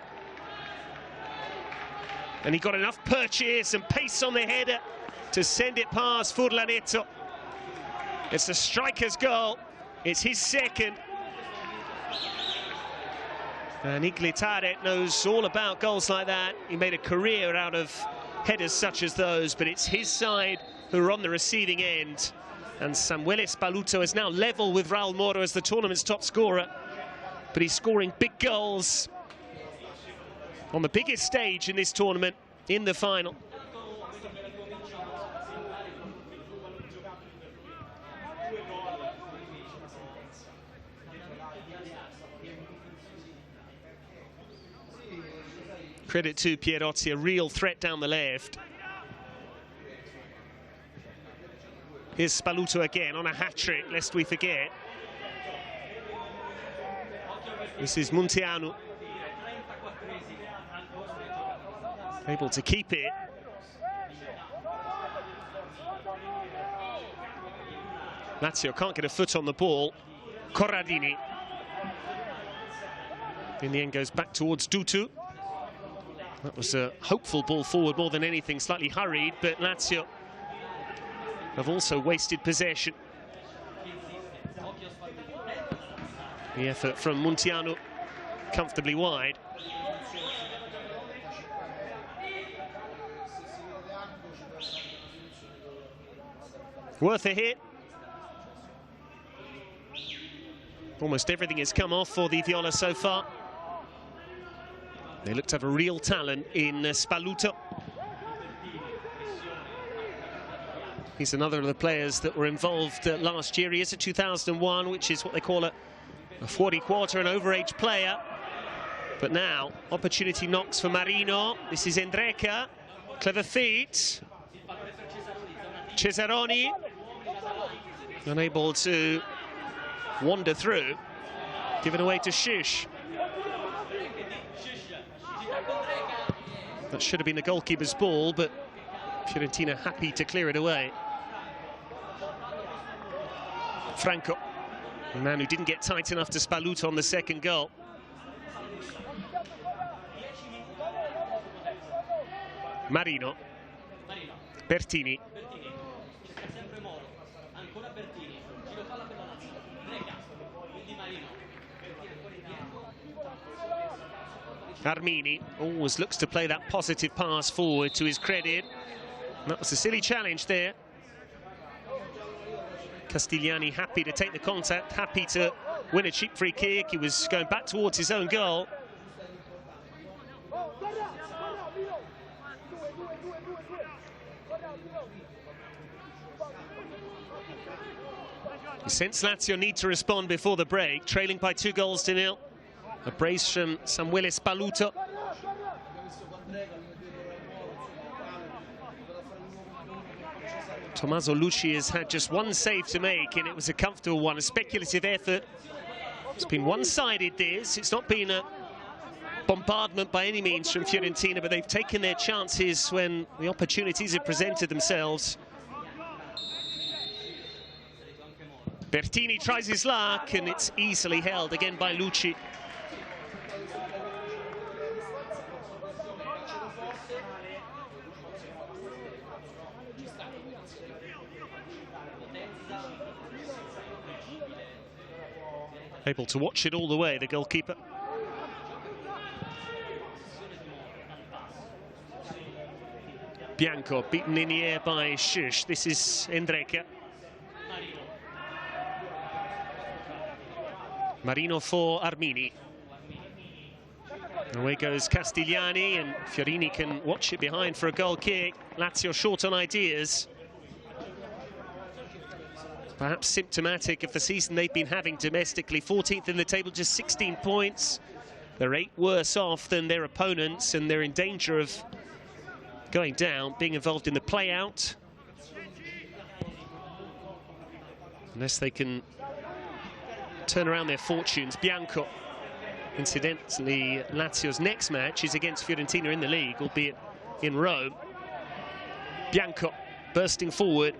And he got enough purchase and pace on the header to send it past Furlanetto. It's the striker's goal. It's his second. And Iglitare knows all about goals like that. He made a career out of headers such as those, but it's his side who are on the receiving end. And Samuele Spaluto is now level with Raul Moro as the tournament's top scorer. But he's scoring big goals on the biggest stage in this tournament, in the final. Credit to Pierotti, a real threat down the left. Here's Spaluto again on a hat-trick, lest we forget. This is Munteanu. Able to keep it. Lazio can't get a foot on the ball. Corradini. In the end goes back towards Dutu. That was a hopeful ball forward more than anything, slightly hurried, but Lazio have also wasted possession. The effort from Munteanu, comfortably wide. Worth a hit. Almost everything has come off for the Viola so far. They look to have a real talent in Spaluto. He's another of the players that were involved last year. He is a 2001, which is what they call a 40-quarter, an overage player. But now, opportunity knocks for Marino. This is Endreca. Clever feet. Cesaroni. Unable to wander through. Given away to Shish. That should have been the goalkeeper's ball, but Fiorentina happy to clear it away. Franco, the man who didn't get tight enough to Spaluto on the second goal. Marino. Bertini. Armini always looks to play that positive pass forward, to his credit. That was a silly challenge there. Castigliani happy to take the contact, happy to win a cheap free kick. He was going back towards his own goal. You sense Lazio need to respond before the break, trailing by 2-0. A brace from Samuele Spaluto. Tommaso Lucci has had just one save to make, and it was a comfortable one, a speculative effort. It's been one-sided, this. It's not been a bombardment by any means from Fiorentina, but they've taken their chances when the opportunities have presented themselves. Bertini tries his luck, and it's easily held again by Lucci. Able to watch it all the way, the goalkeeper. Bianco beaten in the air by Shish. This is Endreca. Marino for Armini. Away goes Castigliani, and Fiorini can watch it behind for a goal kick. Lazio short on ideas. Perhaps symptomatic of the season they've been having domestically. 14th in the table, just 16 points. They're 8 worse off than their opponents, and they're in danger of going down, being involved in the play-out. Unless they can turn around their fortunes. Bianco. Incidentally, Lazio's next match is against Fiorentina in the league, albeit in Rome. Bianco bursting forward.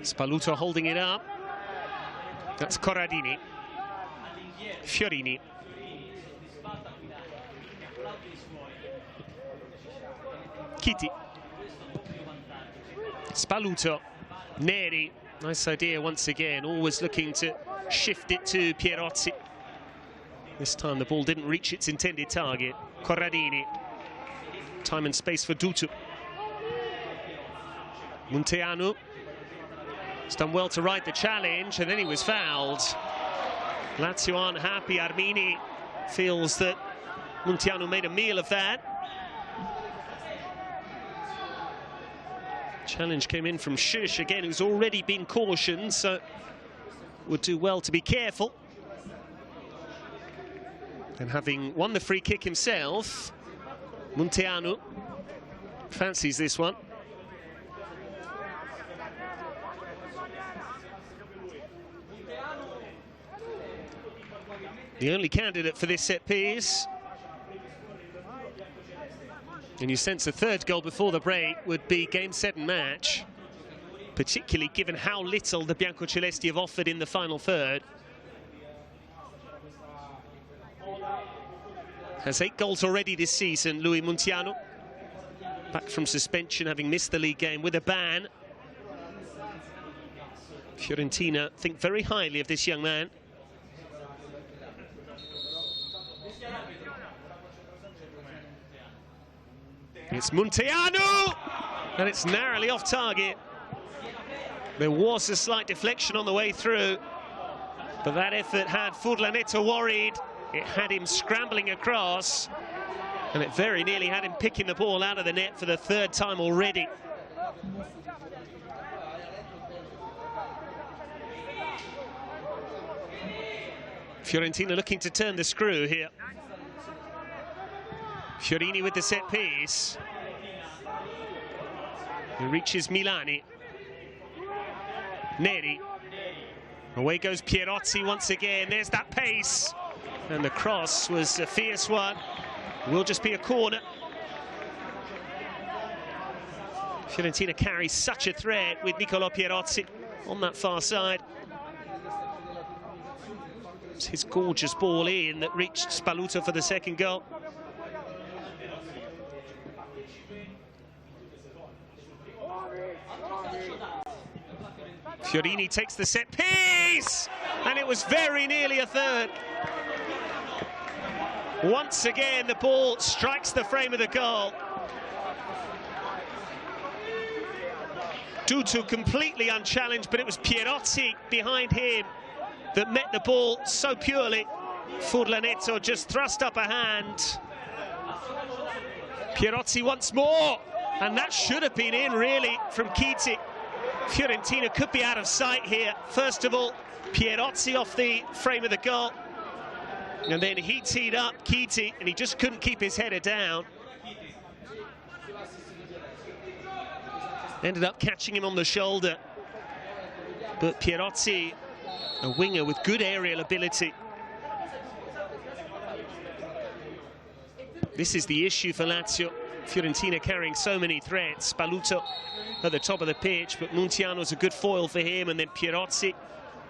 Spaluto holding it up. That's Corradini. Fiorini. Chiti. Spaluto. Neri. Nice idea once again. Always looking to shift it to Pierozzi. This time the ball didn't reach its intended target. Corradini. Time and space for Dutu. Munteanu. He's done well to ride the challenge, and then he was fouled. Lazio aren't happy. Armini feels that Munteanu made a meal of that. Challenge came in from Shush, again, who's already been cautioned, so would do well to be careful. And having won the free kick himself, Munteanu fancies this one. The only candidate for this set piece. And you sense the third goal before the break would be game, set and match, particularly given how little the Biancocelesti have offered in the final third. Has 8 goals already this season, Louis Munteanu. Back from suspension, having missed the league game with a ban. Fiorentina think very highly of this young man. It's Munteanu, and it's narrowly off target. There was a slight deflection on the way through, but that effort had Furlanetto worried. It had him scrambling across, and it very nearly had him picking the ball out of the net for the third time already. Fiorentina looking to turn the screw here. Fiorini with the set piece. He reaches Milani. Neri. Away goes Pierozzi once again. There's that pace. And the cross was a fierce one. Will just be a corner. Fiorentina carries such a threat with Nicolò Pierozzi on that far side. It's his gorgeous ball in that reached Spaluto for the second goal. Fiorini takes the set piece, and it was very nearly a third. Once again, the ball strikes the frame of the goal. Dutu completely unchallenged, but it was Pierozzi behind him that met the ball so purely. Furlanetto just thrust up a hand. Pierozzi once more, and that should have been in, really, from Chiti. Fiorentina could be out of sight here. First of all, Pierozzi off the frame of the goal. And then he teed up Chiti, and he just couldn't keep his header down. Ended up catching him on the shoulder. But Pierozzi, a winger with good aerial ability. This is the issue for Lazio. Fiorentina carrying so many threats. Spaluto at the top of the pitch, but Munteanu's a good foil for him, and then Pierozzi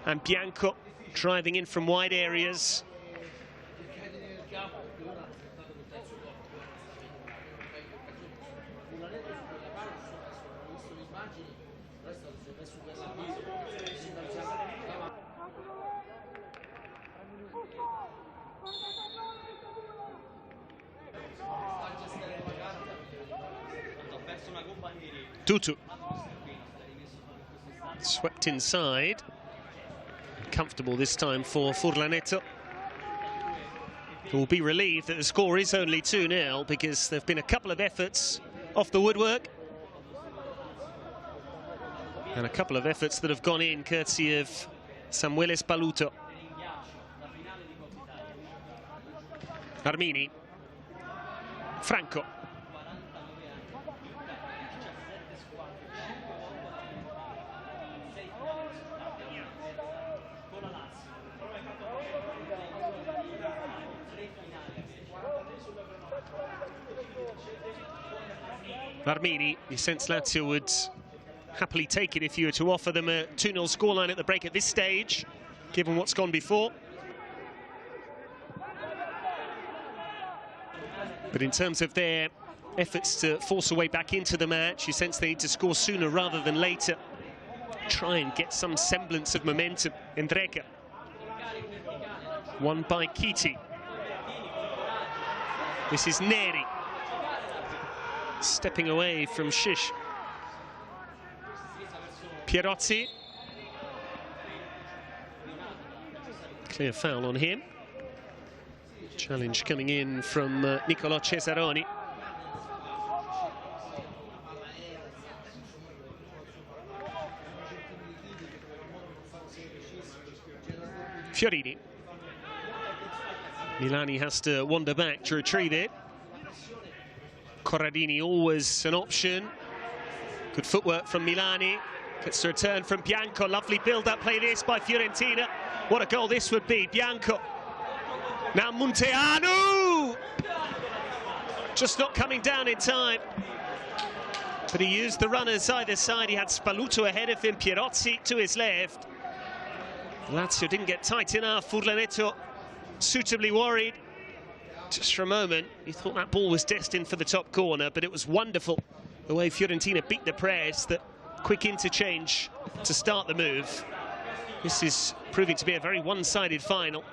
and Bianco driving in from wide areas. Dutu swept inside. Comfortable this time for Furlanetto, who will be relieved that the score is only 2-0 because there have been a couple of efforts off the woodwork and a couple of efforts that have gone in courtesy of Samuele Spaluto. Armini. Franco. Armini, you sense Lazio would happily take it if you were to offer them a 2-0 scoreline at the break at this stage, given what's gone before. But in terms of their efforts to force a way back into the match, you sense they need to score sooner rather than later. Try and get some semblance of momentum. Endreka. Won by Kiti. This is Neri. Stepping away from Shish. Pierozzi. Clear foul on him. Challenge coming in from Nicolò Cesaroni. Fiorini. Milani has to wander back to retrieve it. Corradini always an option. Good footwork from Milani. Gets the return from Bianco. Lovely build-up play this by Fiorentina. What a goal this would be. Bianco. Now Munteanu! Just not coming down in time. But he used the runners either side. He had Spaluto ahead of him, Pierozzi to his left. Lazio didn't get tight enough. Furlanetto suitably worried. Just for a moment, you thought that ball was destined for the top corner, but it was wonderful the way Fiorentina beat the press, that quick interchange to start the move. This is proving to be a very one-sided final.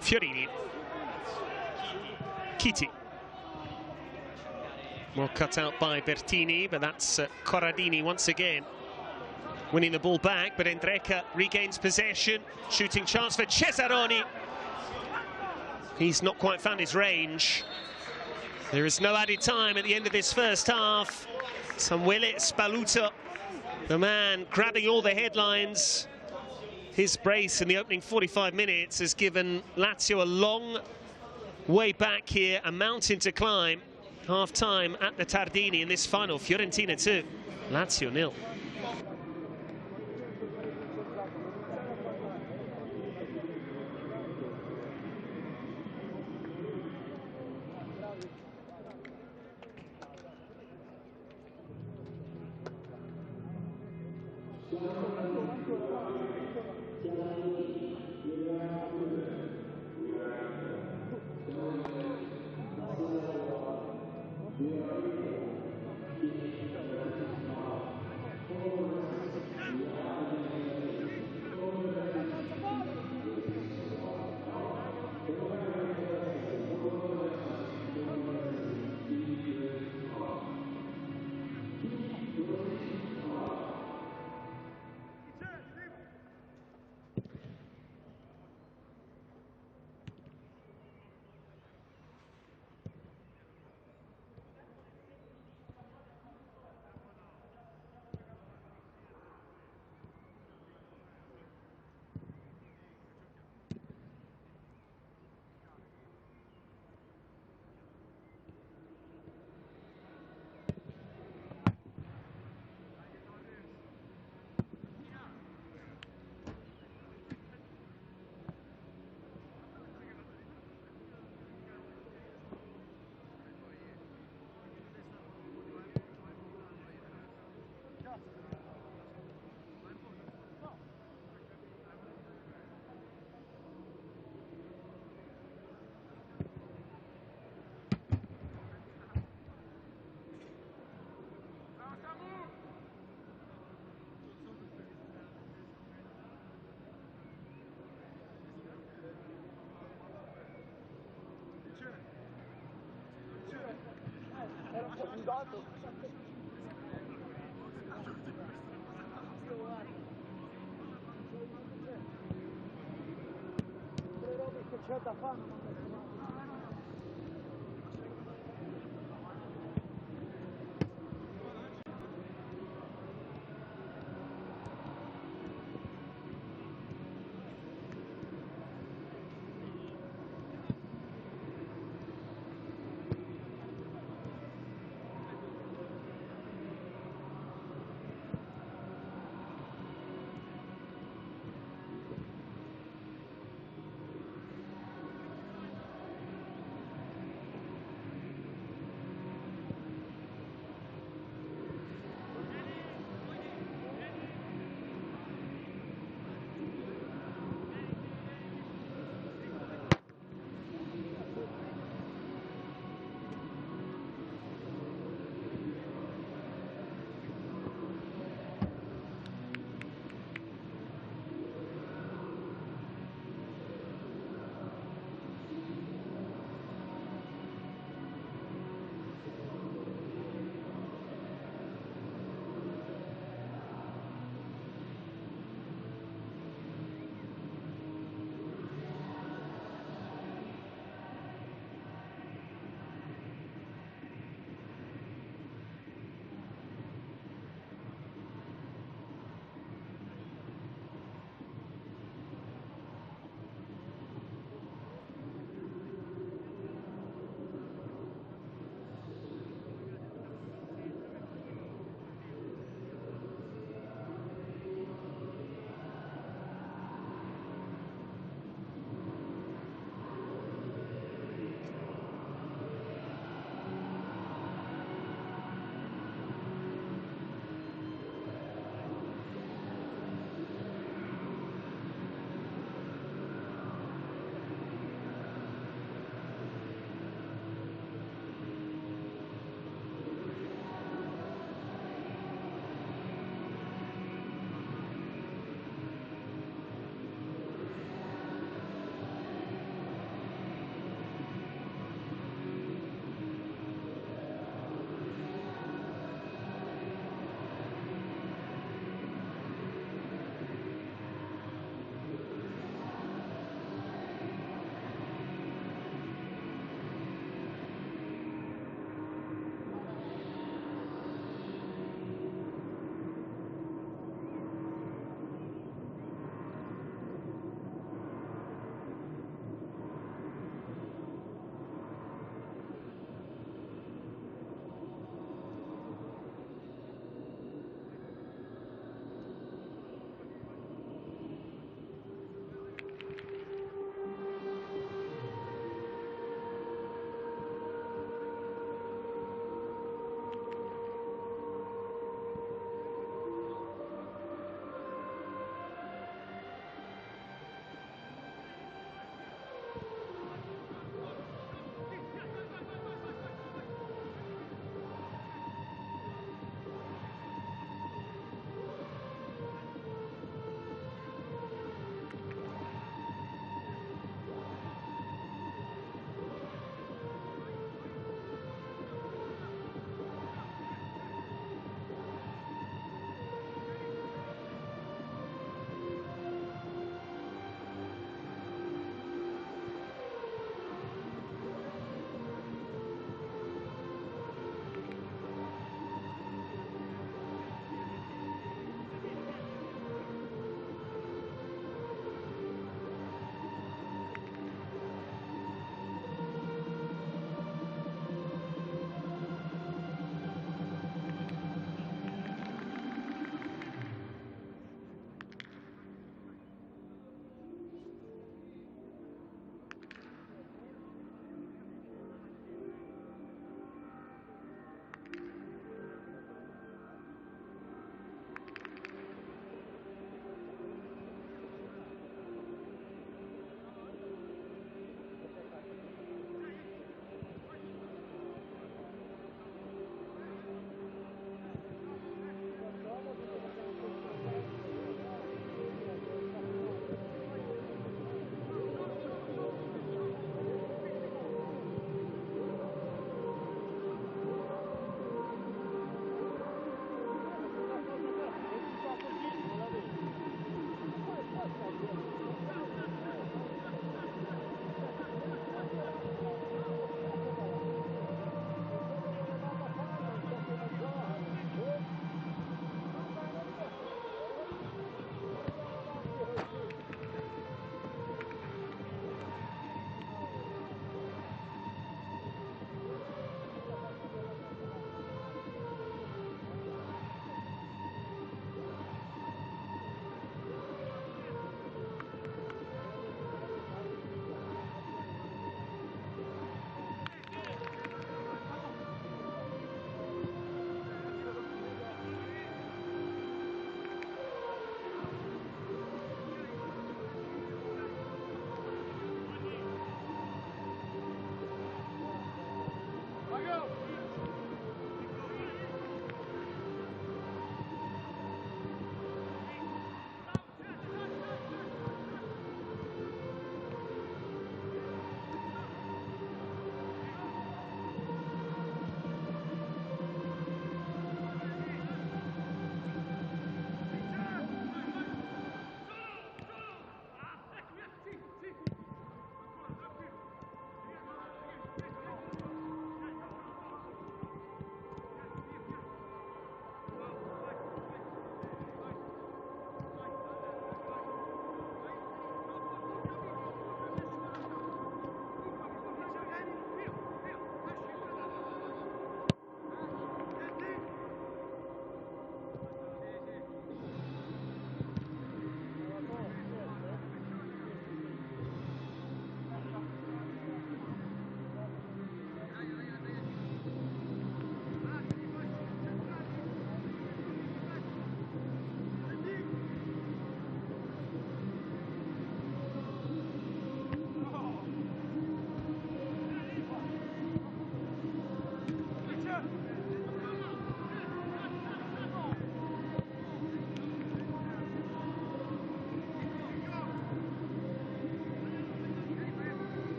Fiorini. Kiti. Well cut out by Bertini, but that's Corradini once again winning the ball back, but Endreka regains possession. Shooting chance for Cesaroni. He's not quite found his range. There is no added time at the end of this first half. Samuele Spaluto, the man grabbing all the headlines. His brace in the opening 45 minutes has given Lazio a long way back here, a mountain to climb. Half-time at the Tardini in this final. Fiorentina 2, Lazio 0.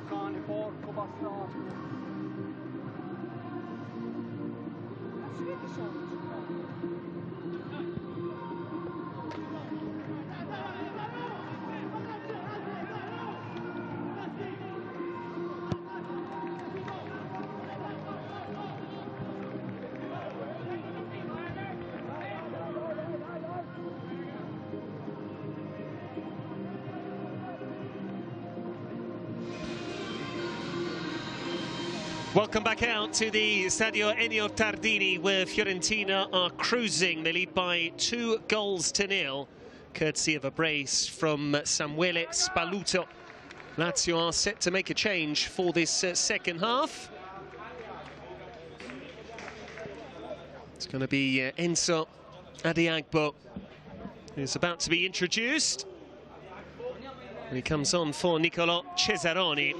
Cane, porco bastardo. Ma si vede solo Welcome back out to the Stadio Ennio Tardini, where Fiorentina are cruising. They lead by 2-0, courtesy of a brace from Samuele Spaluto. Lazio are set to make a change for this second half. It's going to be Enzo Adiagbo, who's about to be introduced. And he comes on for Nicolò Cesaroni.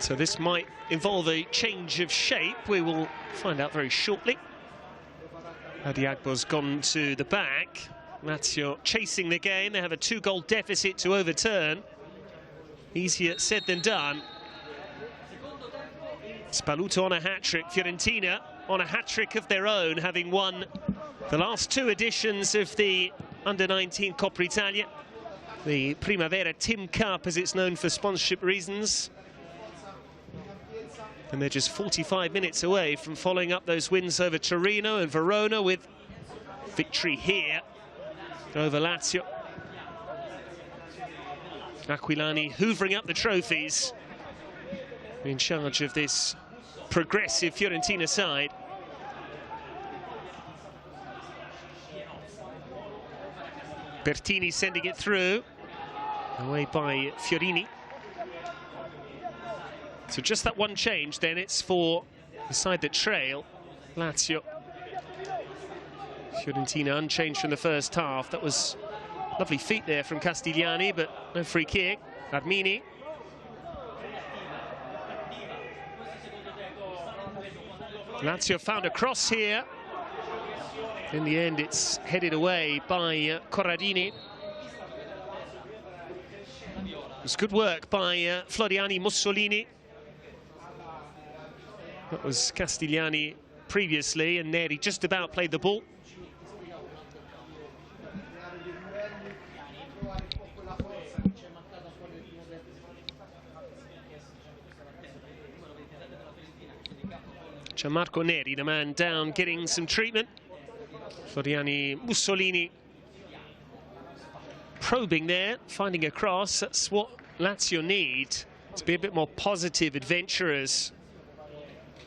So this might involve a change of shape. We will find out very shortly. Adiagbo's gone to the back. Lazio chasing the game. They have a 2-goal deficit to overturn. Easier said than done. Spaluto on a hat-trick. Fiorentina on a hat-trick of their own, having won the last 2 editions of the Under-19 Coppa Italia. The Primavera TIM Cup, as it's known for sponsorship reasons. And they're just 45 minutes away from following up those wins over Torino and Verona with victory here over Lazio. Aquilani hoovering up the trophies, in charge of this progressive Fiorentina side. Bertini sending it through, away by Fiorini. So just that one change, then it's for the side that trail, Lazio. Fiorentina unchanged from the first half. That was lovely feet there from Castigliani, but no free kick. Armini. Lazio found a cross here. In the end, it's headed away by Corradini. It was good work by Floriani Mussolini. That was Castigliani previously, and Neri just about played the ball. Gianmarco Neri, the man down, getting some treatment. Floriani Mussolini probing there, finding a cross. That's what Lazio need, to be a bit more positive adventurers.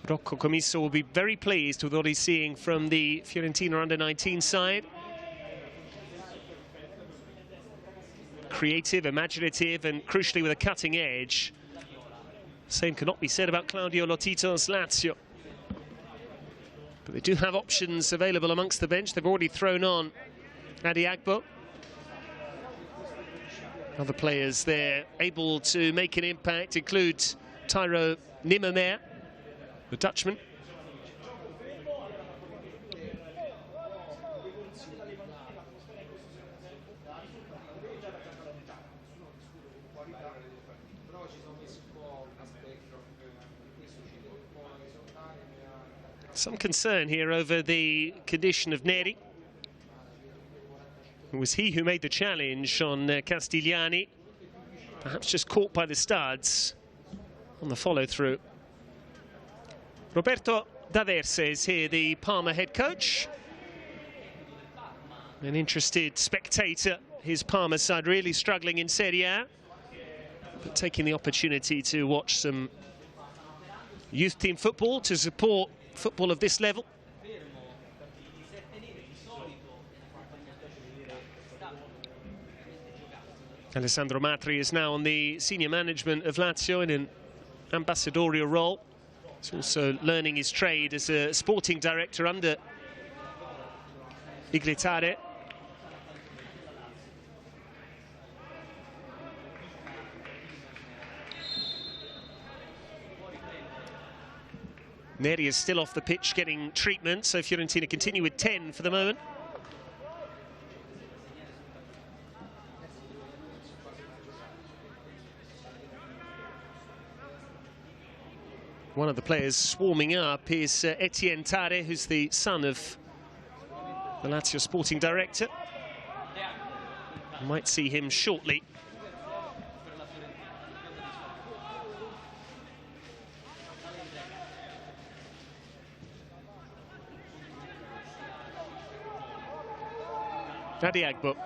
Rocco Commisso will be very pleased with what he's seeing from the Fiorentina under-19 side. Creative, imaginative, and crucially with a cutting edge. Same cannot be said about Claudio Lotito's Lazio. But they do have options available amongst the bench. They've already thrown on Adiagbo. Other players there able to make an impact include Tyro Nimmermeer, the Dutchman. Some concern here over the condition of Neri. It was he who made the challenge on Castigliani. Perhaps just caught by the studs on the follow-through. Roberto D'Averse is here, the Parma head coach. An interested spectator. His Parma side really struggling in Serie A, but taking the opportunity to watch some youth team football to support football of this level. Alessandro Matri is now on the senior management of Lazio in an ambassadorial role. He's also learning his trade as a sporting director under Iglitare. Neri is still off the pitch getting treatment, so Fiorentina continue with 10 for the moment. One of the players swarming up is Etienne Tare, who's the son of the Lazio sporting director. Might see him shortly. Adiagbo.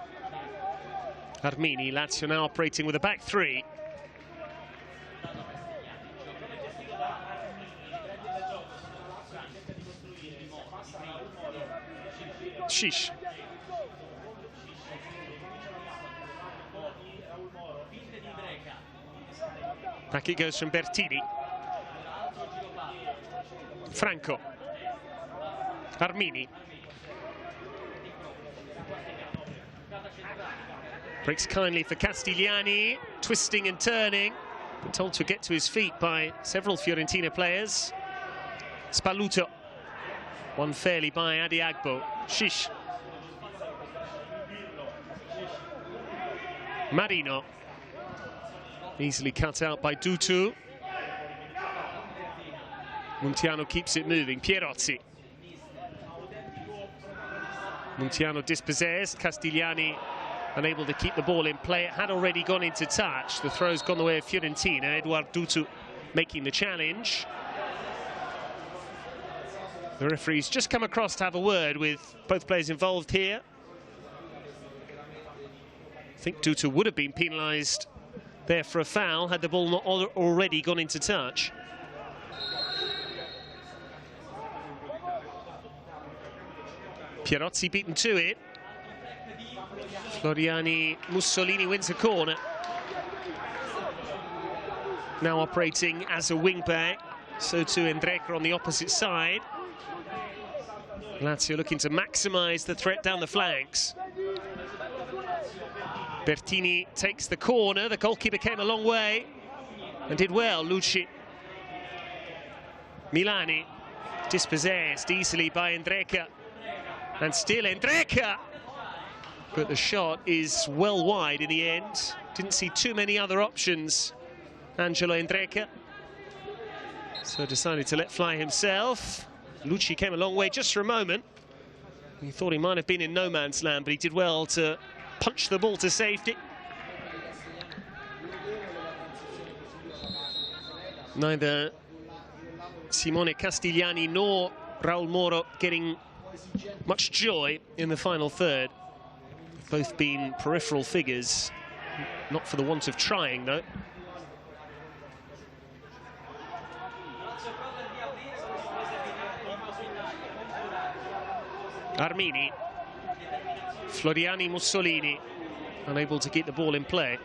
Armini, Lazio now operating with a back three. Shish. Back it goes from Bertini. Franco. Armini. Breaks kindly for Castigliani, twisting and turning. Been told to get to his feet by several Fiorentina players. Spalluto. Won fairly by Adiagbo. Shish. Marino. Easily cut out by Dutu. Muntiano keeps it moving. Pierozzi. Muntiano dispossessed. Castigliani unable to keep the ball in play. It had already gone into touch. The throw's gone the way of Fiorentina. Eduard Dutu making the challenge. The referee's just come across to have a word with both players involved here. I think Dutu would have been penalised there for a foul had the ball not already gone into touch. Pierozzi beaten to it. Floriani Mussolini wins a corner. Now operating as a wing-back. So too Endreca on the opposite side. Lazio looking to maximise the threat down the flanks. Bertini takes the corner. The goalkeeper came a long way and did well, Lucci. Milani dispossessed easily by Endreca. And still Endreca. But the shot is well wide in the end. Didn't see too many other options, Angelo Endreca. So decided to let fly himself. Lucci came a long way just for a moment. He thought he might have been in no man's land, but he did well to punch the ball to safety. Neither Simone Castigliani nor Raul Moro getting much joy in the final third. Both been peripheral figures, not for the want of trying, though. Armini. Floriani Mussolini, unable to keep the ball in play.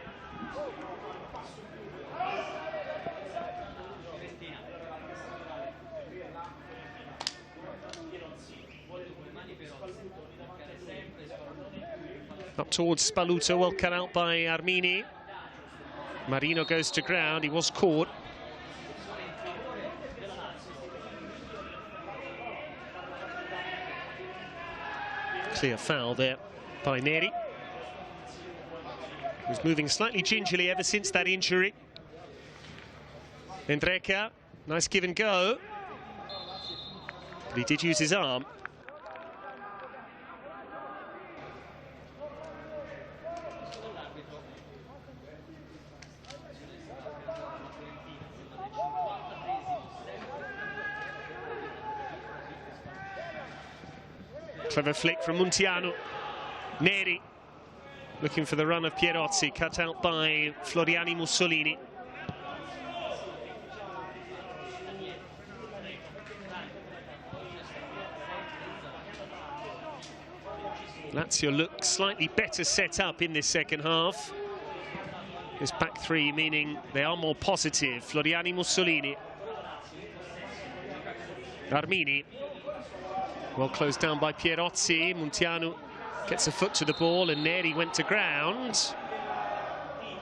Up towards Spalluto, well cut out by Armini. Marino goes to ground, he was caught. Clear foul there by Neri. He was moving slightly gingerly ever since that injury. Endreca, nice give and go. But he did use his arm. Clever flick from Muntianu. Neri looking for the run of Pierozzi, cut out by Floriani Mussolini. Lazio look slightly better set up in this second half. This back three meaning they are more positive. Floriani Mussolini. Armini. Well closed down by Pierozzi. Muntianu gets a foot to the ball and Neri went to ground.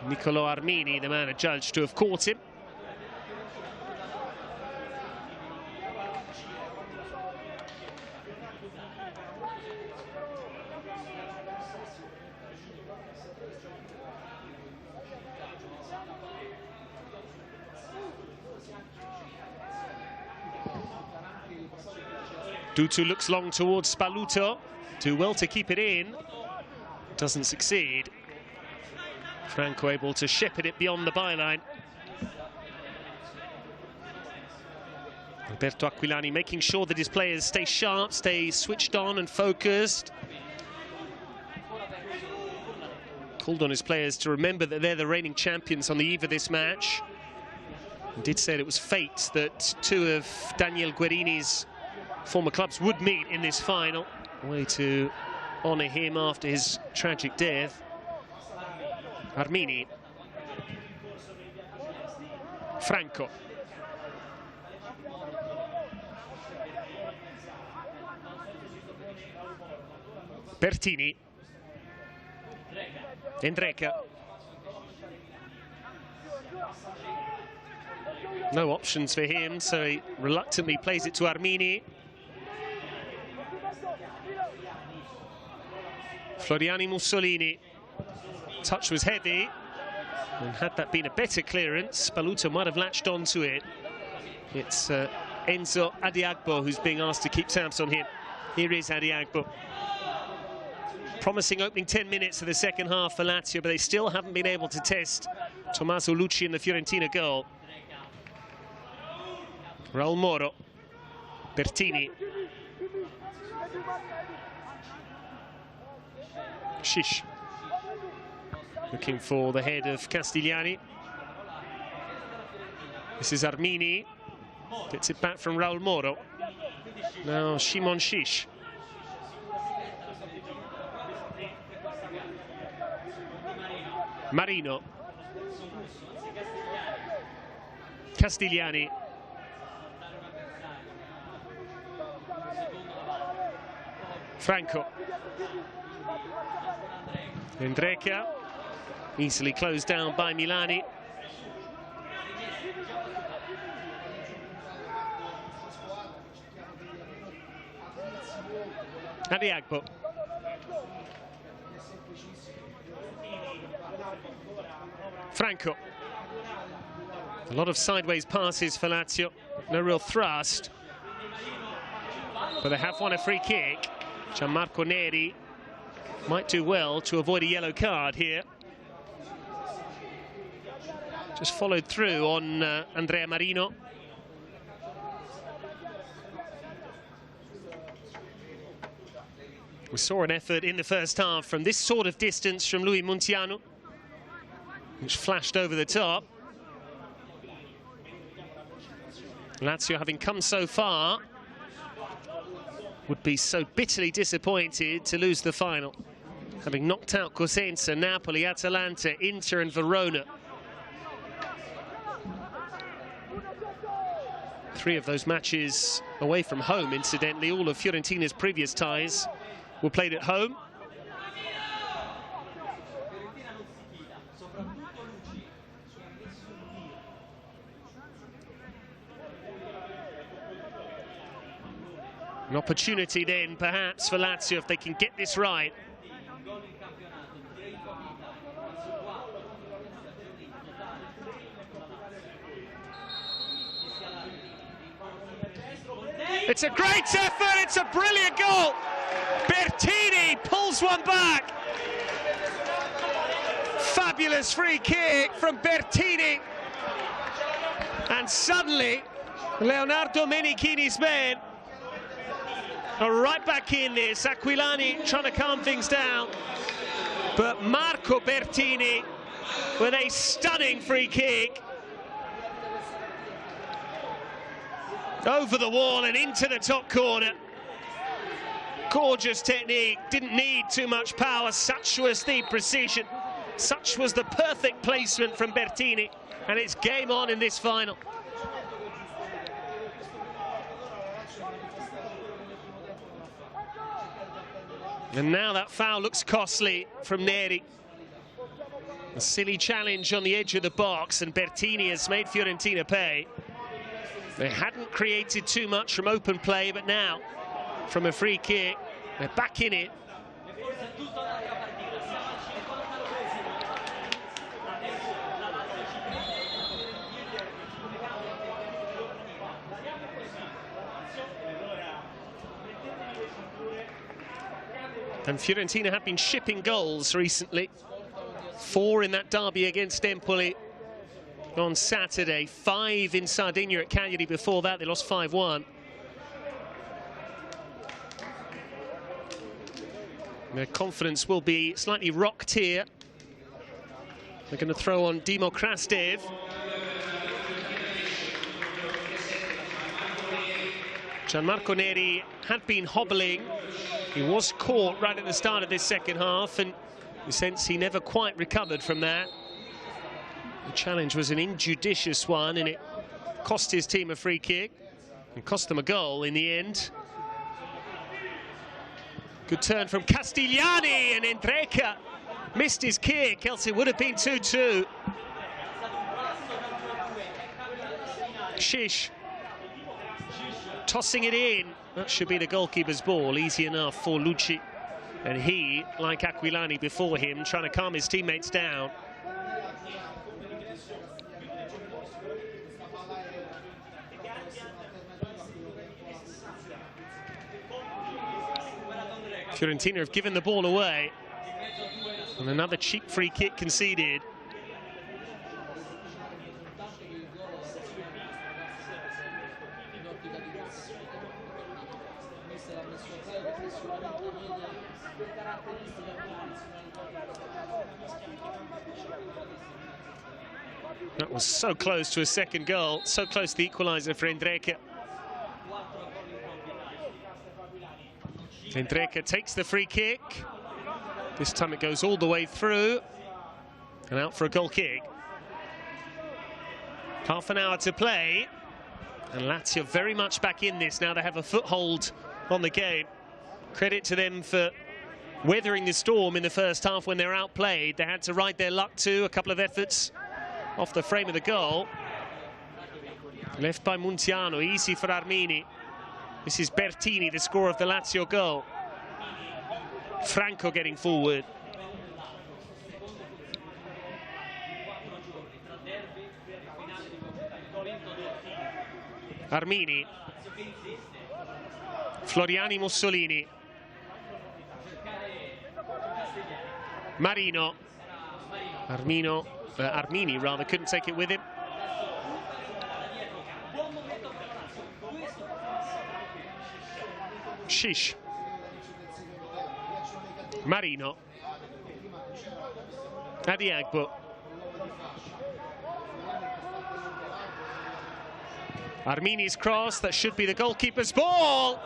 Niccolò Armini, the man adjudged to have caught him. Dutu looks long towards Spaluto. Do well to keep it in. Doesn't succeed. Franco able to shepherd it beyond the byline. Alberto Aquilani making sure that his players stay sharp, stay switched on and focused. Called on his players to remember that they're the reigning champions on the eve of this match. And did say that it was fate that two of Daniel Guerini's former clubs would meet in this final. A way to honour him after his tragic death. Armini. Franco. Bertini. Endreka. No options for him, so he reluctantly plays it to Armini. Floriani Mussolini. Touch was heavy, and had that been a better clearance, Spaluto might have latched onto it. It's Enzo Adiagbo who's being asked to keep tabs on him. Here is Adiagbo. Promising opening 10 minutes of the second half for Lazio, but they still haven't been able to test Tommaso Lucci and the Fiorentina goal. Raul Moro. Bertini. Shish. Looking for the head of Castigliani. This is Armini. Gets it back from Raul Moro. Now Shimon Shish. Marino. Castigliani. Franco. Endreka. Easily closed down by Milani. Adiagbo. Franco. A lot of sideways passes for Lazio. No real thrust. But they have won a free kick. Gianmarco Neri might do well to avoid a yellow card here. Just followed through on Andrea Marino. We saw an effort in the first half from this sort of distance from Louis Muntianu, which flashed over the top. Lazio, having come so far, would be so bitterly disappointed to lose the final. Having knocked out Cosenza, Napoli, Atalanta, Inter and Verona. 3 of those matches away from home, incidentally. All of Fiorentina's previous ties were played at home. An opportunity then, perhaps, for Lazio if they can get this right. It's a great effort, it's a brilliant goal. Bertini pulls one back. Fabulous free kick from Bertini. And suddenly, Leonardo Menichini's men are right back in this. Aquilani trying to calm things down. But Marco Bertini with a stunning free kick. Over the wall and into the top corner. Gorgeous technique, didn't need too much power. Such was the precision. Such was the perfect placement from Bertini. And it's game on in this final. And now that foul looks costly from Neri. A silly challenge on the edge of the box, and Bertini has made Fiorentina pay. They hadn't created too much from open play, but now, from a free kick, they're back in it. And Fiorentina have been shipping goals recently. 4 in that derby against Empoli on Saturday. 5 in Sardinia at Cagliari before that. They lost 5-1. Their confidence will be slightly rocked here. They're going to throw on Dimo Krastev. Gianmarco Neri had been hobbling. He was caught right at the start of this second half, and you sense he never quite recovered from that. The challenge was an injudicious one, and it cost his team a free kick and cost them a goal in the end. Good turn from Castigliani, and Endreka missed his kick, else it would have been 2-2. Shish tossing it in. That should be the goalkeeper's ball, easy enough for Lucci. And he, like Aquilani before him, trying to calm his teammates down. Fiorentina have given the ball away. And another cheap free kick conceded. That was so close to a second goal, so close to the equaliser for Endreka. Endreka takes the free kick. This time it goes all the way through and out for a goal kick. Half an hour to play, and Lazio very much back in this now. They have a foothold on the game. Credit to them for weathering the storm in the first half when they were outplayed. They had to ride their luck too, a couple of efforts off the frame of the goal. Left by Munziano, easy for Armini. This is Bertini, the scorer of the Lazio goal. Franco getting forward. Armini. Floriani Mussolini. Marino. Armini rather, couldn't take it with him. Shish. Marino. Adiagbo. Armini's cross, that should be the goalkeeper's ball.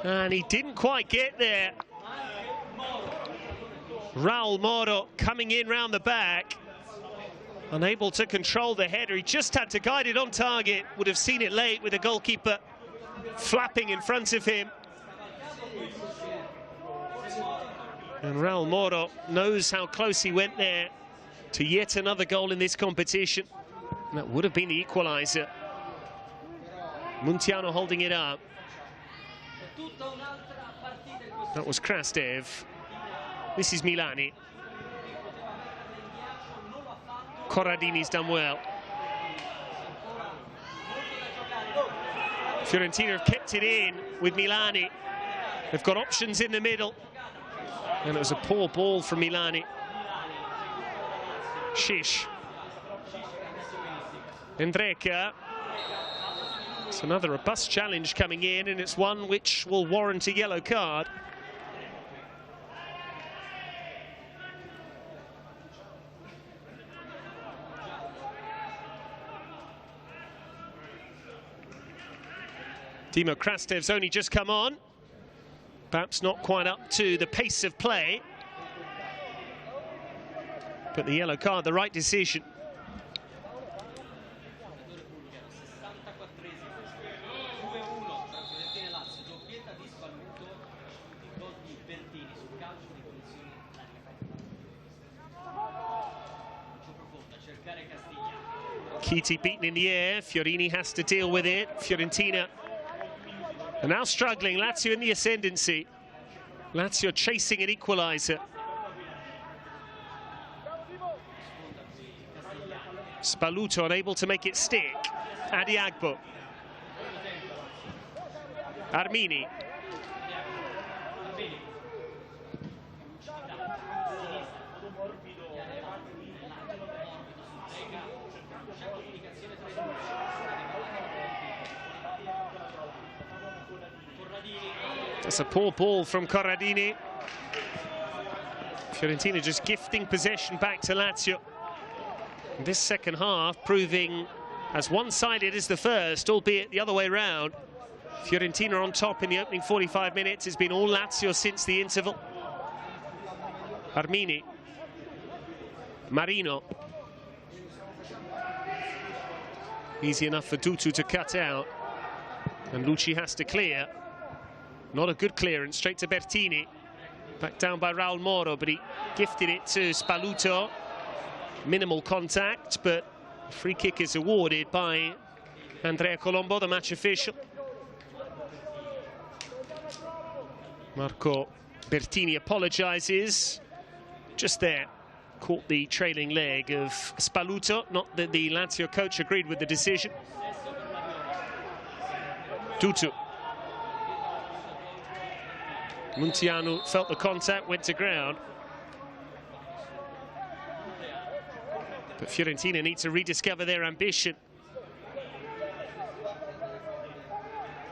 And he didn't quite get there. Raul Moro coming in round the back. Unable to control the header. He just had to guide it on target. Would have seen it late with the goalkeeper flapping in front of him. And Raul Moro knows how close he went there to yet another goal in this competition. And that would have been the equaliser. Munziano holding it up. That was Krastev. This is Milani. Corradini's done well. Fiorentina have kept it in with Milani. They've got options in the middle. And it was a poor ball from Milani. Shish. Endreka. It's another robust challenge coming in, and it's one which will warrant a yellow card. Dimo Krastev's only just come on. Perhaps not quite up to the pace of play. But the yellow card, the right decision. Chiti beaten in the air. Fiorini has to deal with it. Fiorentina are now struggling. Lazio in the ascendancy. Lazio chasing an equaliser. Spaluto unable to make it stick. Adiagbo. Armini. That's a poor ball from Corradini. Fiorentina just gifting possession back to Lazio. This second half proving as one-sided as the first, albeit the other way round. Fiorentina on top in the opening 45 minutes. It's been all Lazio since the interval. Armini. Marino. Easy enough for Dutu to cut out. And Lucci has to clear. Not a good clearance, straight to Bertini. Back down by Raul Moro, but he gifted it to Spaluto. Minimal contact, but a free kick is awarded by Andrea Colombo, the match official. Marco Bertini apologises. Just there, caught the trailing leg of Spaluto. Not that the Lazio coach agreed with the decision. Dutu. Muntianu felt the contact, went to ground. But Fiorentina need to rediscover their ambition.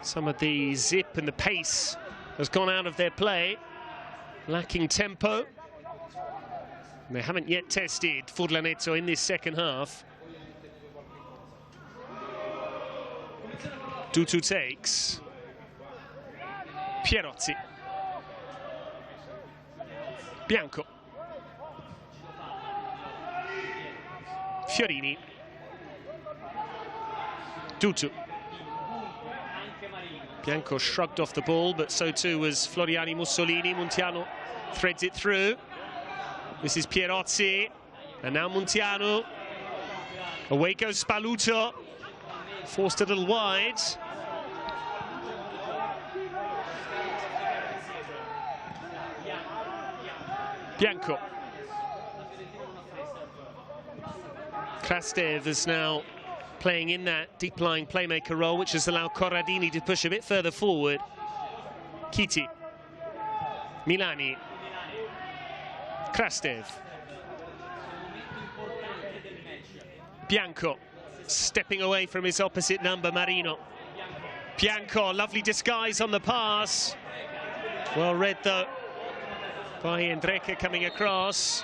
Some of the zip and the pace has gone out of their play. Lacking tempo. And they haven't yet tested Furlanetto in this second half. Dutu takes. Pierozzi. Bianco. Fiorini. Dutu. Bianco shrugged off the ball, but so too was Floriani Mussolini. Muntianu threads it through. This is Pierozzi. And now Muntianu. Away goes Spaluto. Forced a little wide. Bianco. Krastev is now playing in that deep-lying playmaker role, which has allowed Corradini to push a bit further forward. Chiti. Milani. Krastev. Bianco. Stepping away from his opposite number, Marino. Bianco, lovely disguise on the pass. Well read, though, by Endreka coming across.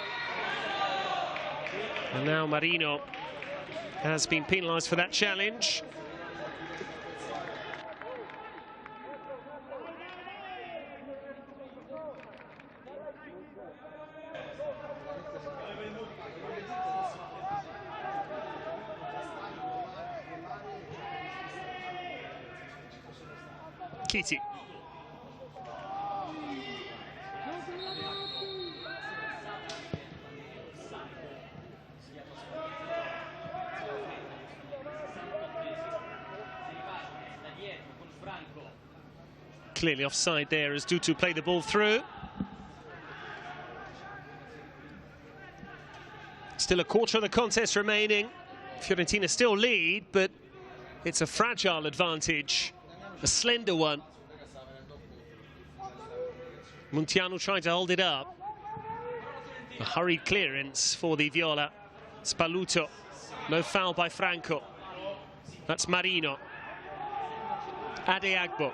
And now Marino has been penalised for that challenge. Chiti. Clearly offside there as Dutu played the ball through. Still a quarter of the contest remaining. Fiorentina still lead, but it's a fragile advantage a slender one. Muntiano trying to hold it up. A hurried clearance for the Viola. Spaluto. No foul by Franco. That's Marino. Adeagbo.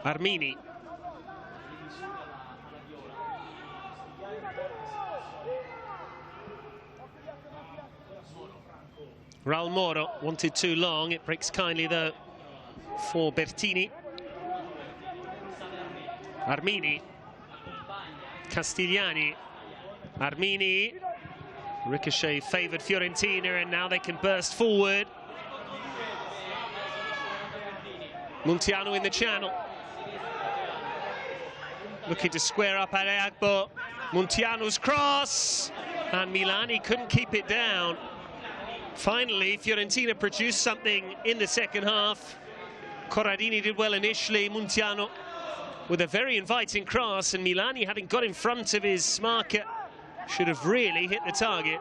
Armini. Raul Moro wanted too long. It breaks kindly though for Bertini. Armini. Castigliani. Armini. Ricochet favoured Fiorentina, and now they can burst forward. Muntiano in the channel. Looking to square up Adeagbo. Muntiano's cross. And Milani couldn't keep it down. Finally, Fiorentina produced something in the second half. Corradini did well initially. Muntiano with a very inviting cross, and Milani, having got in front of his marker, should have really hit the target.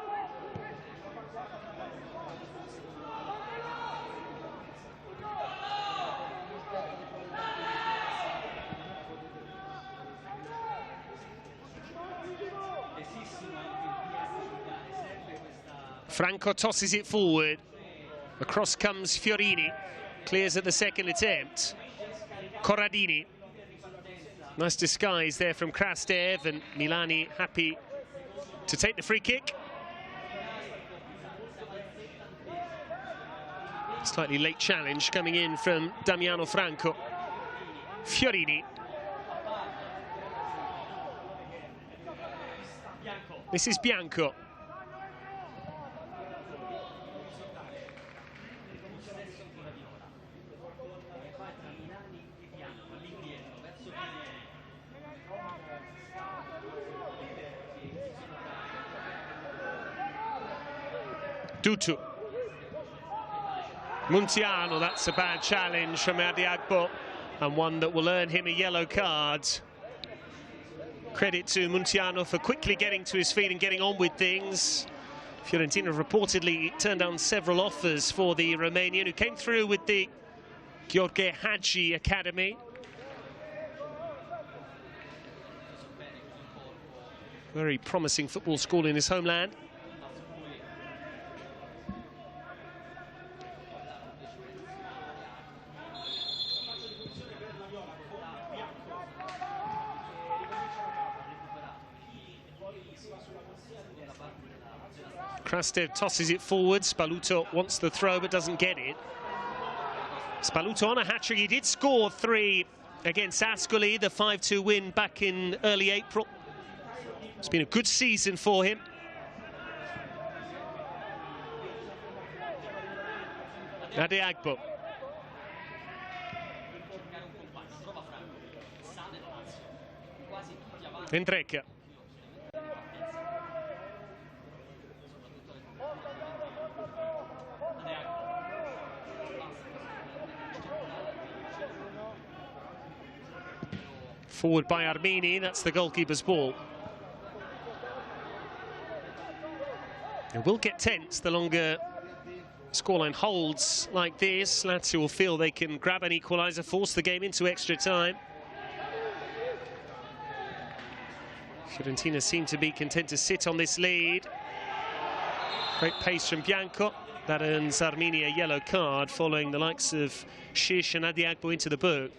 Franco tosses it forward. Across comes Fiorini. Clears at the second attempt. Corradini. Nice disguise there from Krastev, and Milani happy to take the free kick. Slightly late challenge coming in from Damiano Franco. Fiorini. This is Bianco. Dutu. Muntiano, that's a bad challenge from Adeagbo, and one that will earn him a yellow card. Credit to Muntiano for quickly getting to his feet and getting on with things. Fiorentina reportedly turned down several offers for the Romanian, who came through with the Gheorghe Hagi Academy. Very promising football school in his homeland. Krastev tosses it forward. Spaluto wants the throw but doesn't get it. Spaluto on a hat-trick. He did score 3 against Ascoli, the 5-2 win back in early April. It's been a good season for him. Adeagbo. Endreka. Forward by Armini, that's the goalkeeper's ball. It will get tense the longer scoreline holds like this. Lazio will feel they can grab an equaliser, force the game into extra time. Fiorentina seem to be content to sit on this lead. Great pace from Bianco. That earns Armini a yellow card, following the likes of Shish and Adeagbo into the book.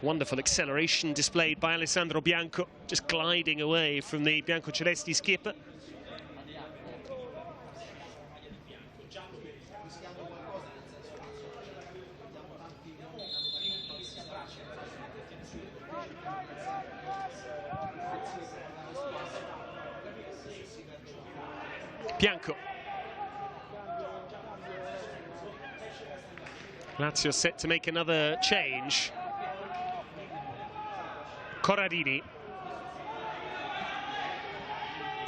Wonderful acceleration displayed by Alessandro Bianco, just gliding away from the Biancocelesti skipper. Bianco. Lazio set to make another change. Corradini.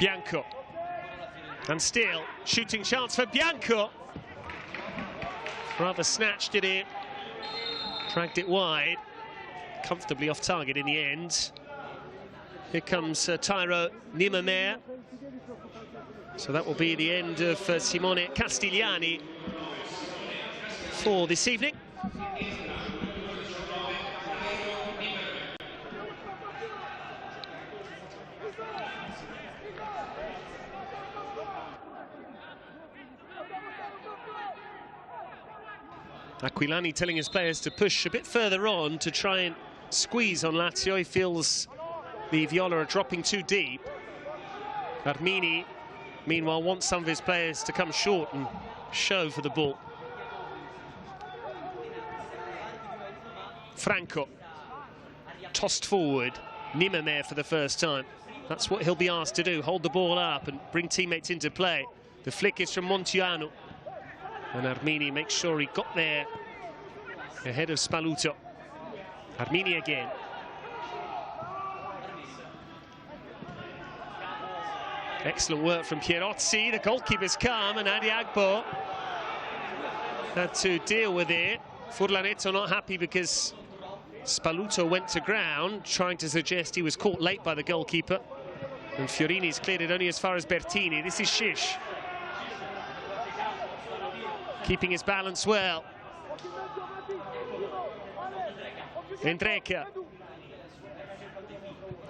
Bianco. And still, shooting chance for Bianco. Rather snatched it in. Dragged it wide. Comfortably off target in the end. Here comes Tyro Niemeyer. So that will be the end of Simone Castigliani for this evening. Aquilani telling his players to push a bit further on to try and squeeze on Lazio. He feels the Viola are dropping too deep. Armini, meanwhile, wants some of his players to come short and show for the ball. Franco, tossed forward. Rimanere for the first time. That's what he'll be asked to do, hold the ball up and bring teammates into play. The flick is from Montiano. And Armini makes sure he got there ahead of Spaluto. Armini again. Excellent work from Pierozzi. The goalkeeper's come and Adi Agbo had to deal with it. Furlanetto not happy because Spaluto went to ground, trying to suggest he was caught late by the goalkeeper. And Fiorini's cleared it only as far as Bertini. This is Shish. Keeping his balance well. Endreka.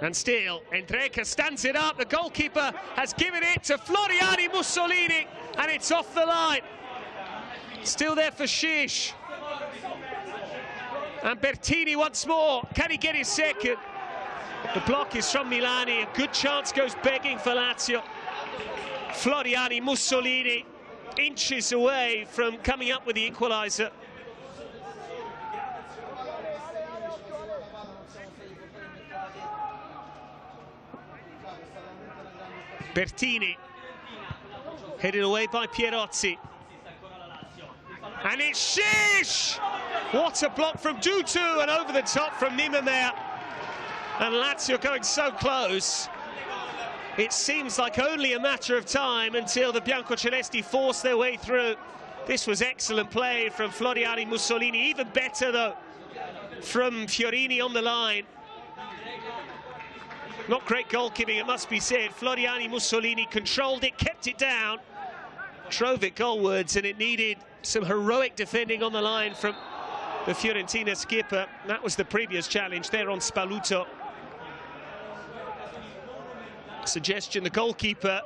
And still, Endreka stands it up. The goalkeeper has given it to Floriani Mussolini, and it's off the line. Still there for Shish. And Bertini once more. Can he get his second? The block is from Milani. A good chance goes begging for Lazio. Floriani Mussolini, inches away from coming up with the equaliser. Bertini, headed away by Pierozzi. And it's Shish! What a block from Dutu, and over the top from Rimanere. And Lazio going so close. It seems like only a matter of time until the Biancocelesti force their way through. This was excellent play from Floriani Mussolini, even better though from Fiorini on the line. Not great goalkeeping, it must be said. Floriani Mussolini controlled it, kept it down, drove it goalwards, and it needed some heroic defending on the line from the Fiorentina skipper. That was the previous challenge there on Spaluto. Suggestion the goalkeeper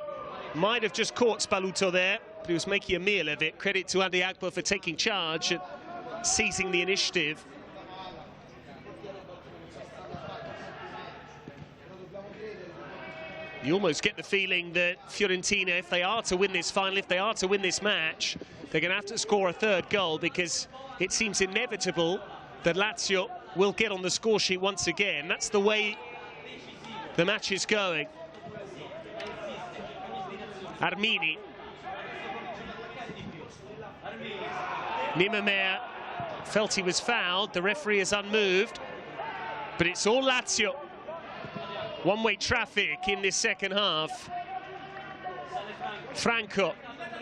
might have just caught Spaluto there, but he was making a meal of it. Credit to Adi Agbo for taking charge and seizing the initiative. You almost get the feeling that Fiorentina, if they are to win this final, if they are to win this match, they're going to have to score a third goal, because it seems inevitable that Lazio will get on the score sheet once again. That's the way the match is going. Armini. Rimanere felt he was fouled. The referee is unmoved. But it's all Lazio. One-way traffic in this second half. Franco.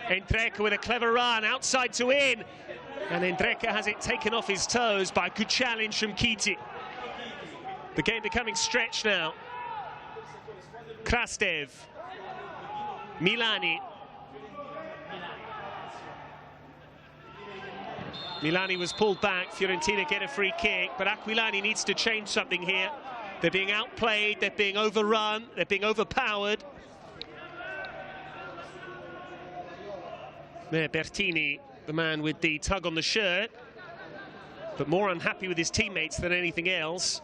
Endreka with a clever run, outside to in. And Endreka has it taken off his toes by a good challenge from Kiti. The game becoming stretched now. Krastev. Milani. Milani was pulled back. Fiorentina get a free kick, but Aquilani needs to change something here. They're being outplayed, they're being overrun, they're being overpowered. There, Bertini, the man with the tug on the shirt, but more unhappy with his teammates than anything else.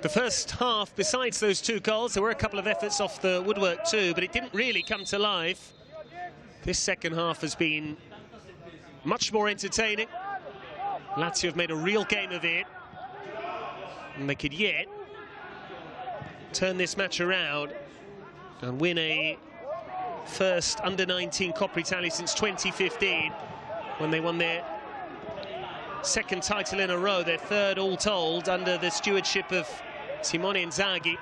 The first half, besides those two goals, there were a couple of efforts off the woodwork too, but it didn't really come to life. This second half has been much more entertaining. Lazio have made a real game of it, and they could yet turn this match around and win a first under-19 Coppa Italia since 2015, when they won their second title in a row, their third all told, under the stewardship of Simone Inzaghi.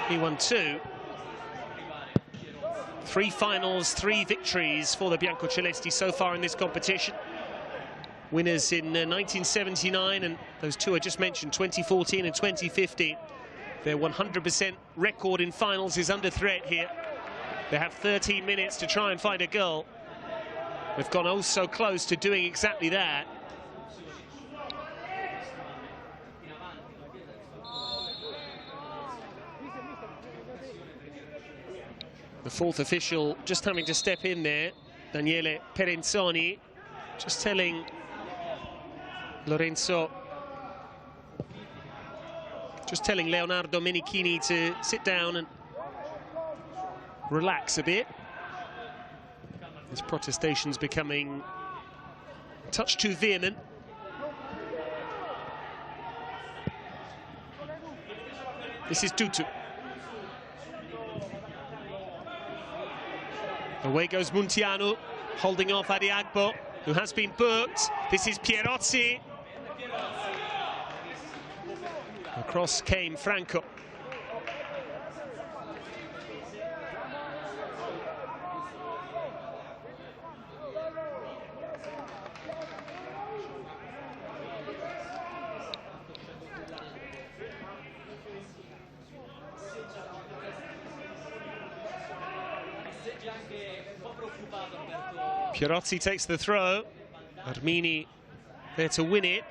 He won 2. 3 finals, 3 victories for the Biancocelesti so far in this competition. Winners in 1979, and those two I just mentioned, 2014 and 2015. Their 100% record in finals is under threat here. They have 13 minutes to try and find a goal. They've gone oh so close to doing exactly that. The fourth official just having to step in there, Daniele Perenzoni, just telling Leonardo Menichini to sit down and relax a bit. His protestation's becoming a touch too vehement. This is Tutu. Away goes Muntianu, holding off Adiagbo, who has been booked. This is Pierozzi. Across came Franco. Pierozzi takes the throw. Armini there to win it.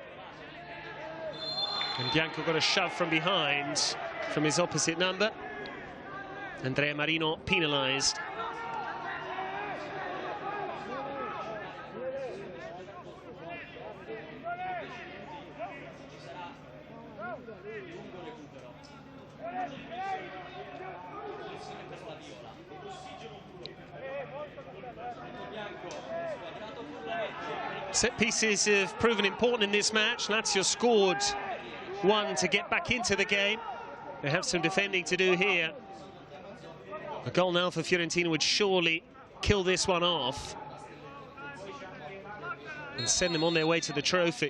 And Bianco got a shove from behind from his opposite number. Andrea Marino penalised. Set pieces have proven important in this match. Lazio scored one to get back into the game. They have some defending to do here. A goal now for Fiorentina would surely kill this one off and send them on their way to the trophy.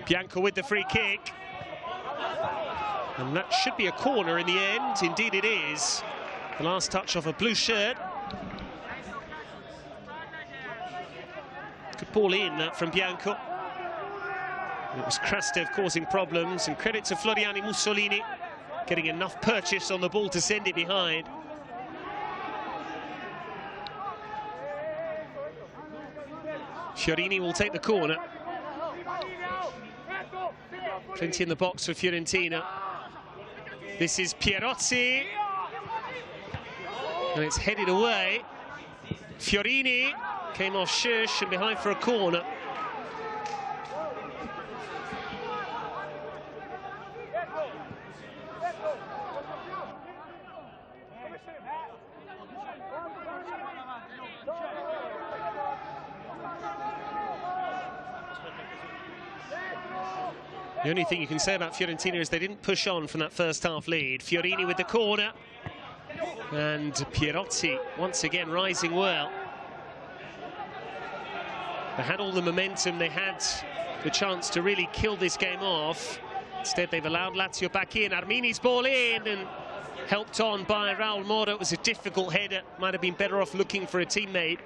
Bianco with the free kick. And that should be a corner in the end. Indeed it is. The last touch of a blue shirt. Good ball in, that from Bianco. It was Krastev causing problems, and credit to Floriani Mussolini getting enough purchase on the ball to send it behind. Fiorini will take the corner. Plenty in the box for Fiorentina. This is Pierozzi. And it's headed away. Fiorini came off Schuss and behind for a corner. The only thing you can say about Fiorentina is they didn't push on from that first half lead. Fiorini with the corner. And Pierozzi once again rising well. They had all the momentum, they had the chance to really kill this game off. Instead, they've allowed Lazio back in. Armini's ball in and helped on by Raul Moro. It was a difficult header. Might have been better off looking for a teammate.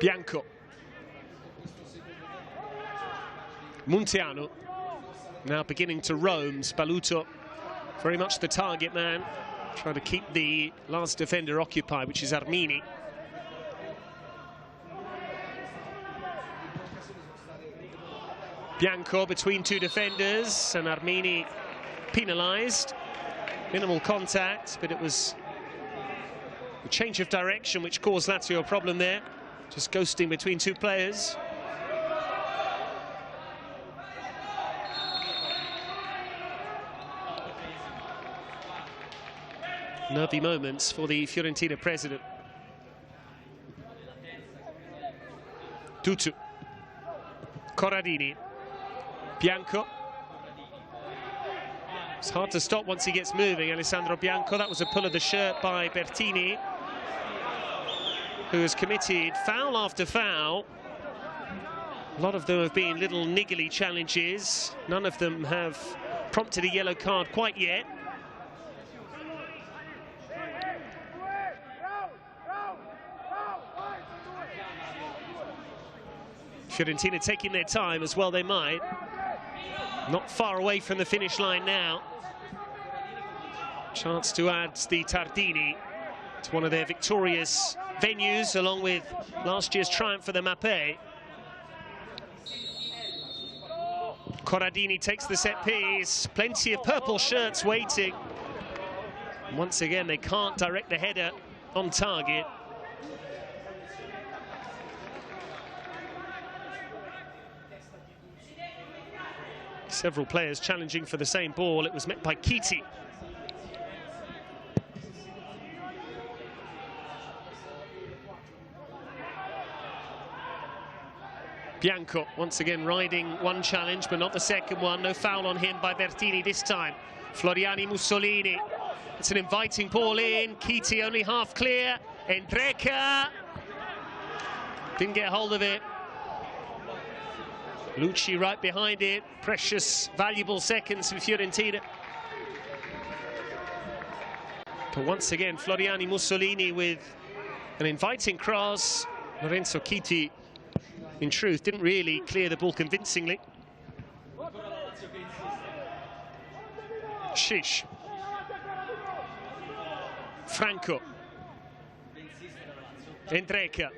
Bianco. Muntianu now beginning to roam. Spaluto very much the target man, trying to keep the last defender occupied, which is Armini. Bianco between two defenders, and Armini penalised. Minimal contact, but it was a change of direction which caused Lazio a problem there. Just ghosting between two players. Nervy moments for the Fiorentina president. Tutu. Corradini. Bianco. It's hard to stop once he gets moving, Alessandro Bianco. That was a pull of the shirt by Bertini, who has committed foul after foul. A lot of them have been little niggly challenges. None of them have prompted a yellow card quite yet. Fiorentina taking their time, as well they might. Not far away from the finish line now. Chance to add the Tardini to one of their victorious venues, along with last year's triumph for the Mappe. Corradini takes the set piece. Plenty of purple shirts waiting. Once again, they can't direct the header on target. Several players challenging for the same ball. It was met by Chiti. Bianco once again riding one challenge, but not the second one. No foul on him by Bertini this time. Floriani Mussolini. It's an inviting ball in. Chiti only half clear. Endreca didn't get hold of it. Lucci right behind it. Precious, valuable seconds for Fiorentina. But once again, Floriani Mussolini with an inviting cross. Lorenzo Chiti, in truth, didn't really clear the ball convincingly. Shish. Franco. Endreca.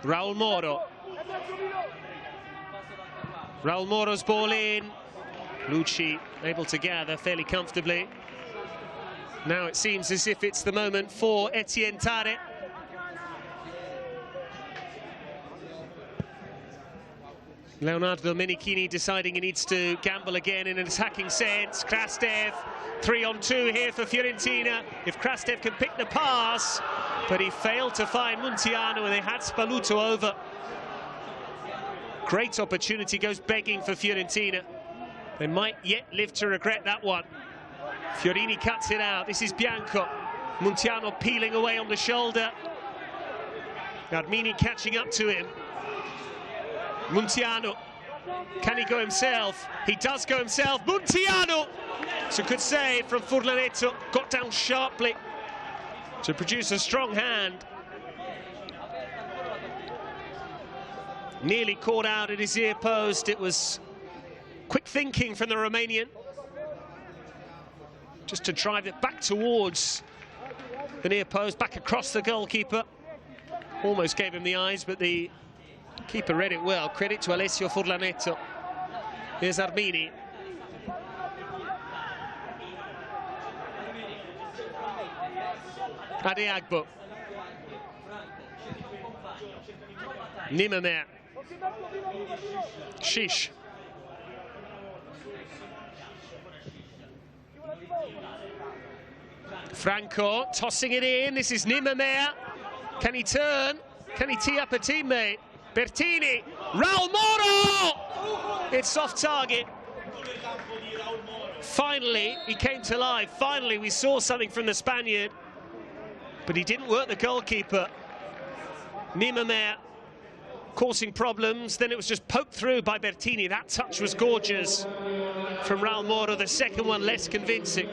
Raul Moro. Raul Moro's ball in. Lucci able to gather fairly comfortably. Now it seems as if it's the moment for Etienne Tare. Leonardo Menichini deciding he needs to gamble again in an attacking sense. Krastev, 3-on-2 here for Fiorentina. If Krastev can pick the pass, but he failed to find Muntiano and they had Spaluto over. Great opportunity goes begging for Fiorentina. They might yet live to regret that one. Fiorini cuts it out. This is Bianco. Muntiano peeling away on the shoulder. Armini catching up to him. Muntiano, can he go himself? He does go himself. Muntiano! It's a good save from Furlanetto. Got down sharply to produce a strong hand. Nearly caught out at his ear post. It was quick thinking from the Romanian, just to drive it back towards the near post, back across the goalkeeper. Almost gave him the eyes, but the keeper read it well. Credit to Alessio Furlanetto. Here's Armini. Adeagbo. Nimmermeer. Shish. Franco tossing it in. This is Nimmermeer. Can he turn? Can he tee up a teammate? Bertini. Raul Moro! It's off target. Finally, he came to life. Finally, we saw something from the Spaniard. But he didn't work the goalkeeper. Nimmermeer causing problems. Then it was just poked through by Bertini. That touch was gorgeous from Raul Moro. The second one less convincing.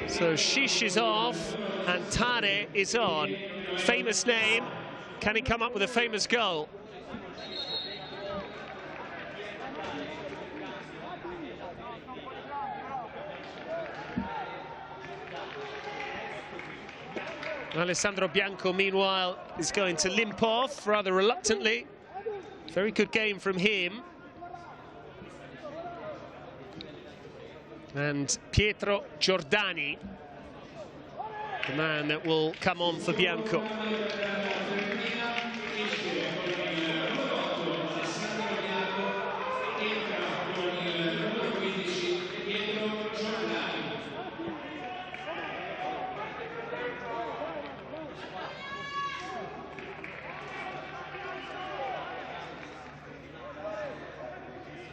So Shish is off and Tare is on. Famous name. Can he come up with a famous goal? Alessandro Bianco, meanwhile, is going to limp off rather reluctantly. Very good game from him. And Pietro Giordani, the man that will come on for Bianco.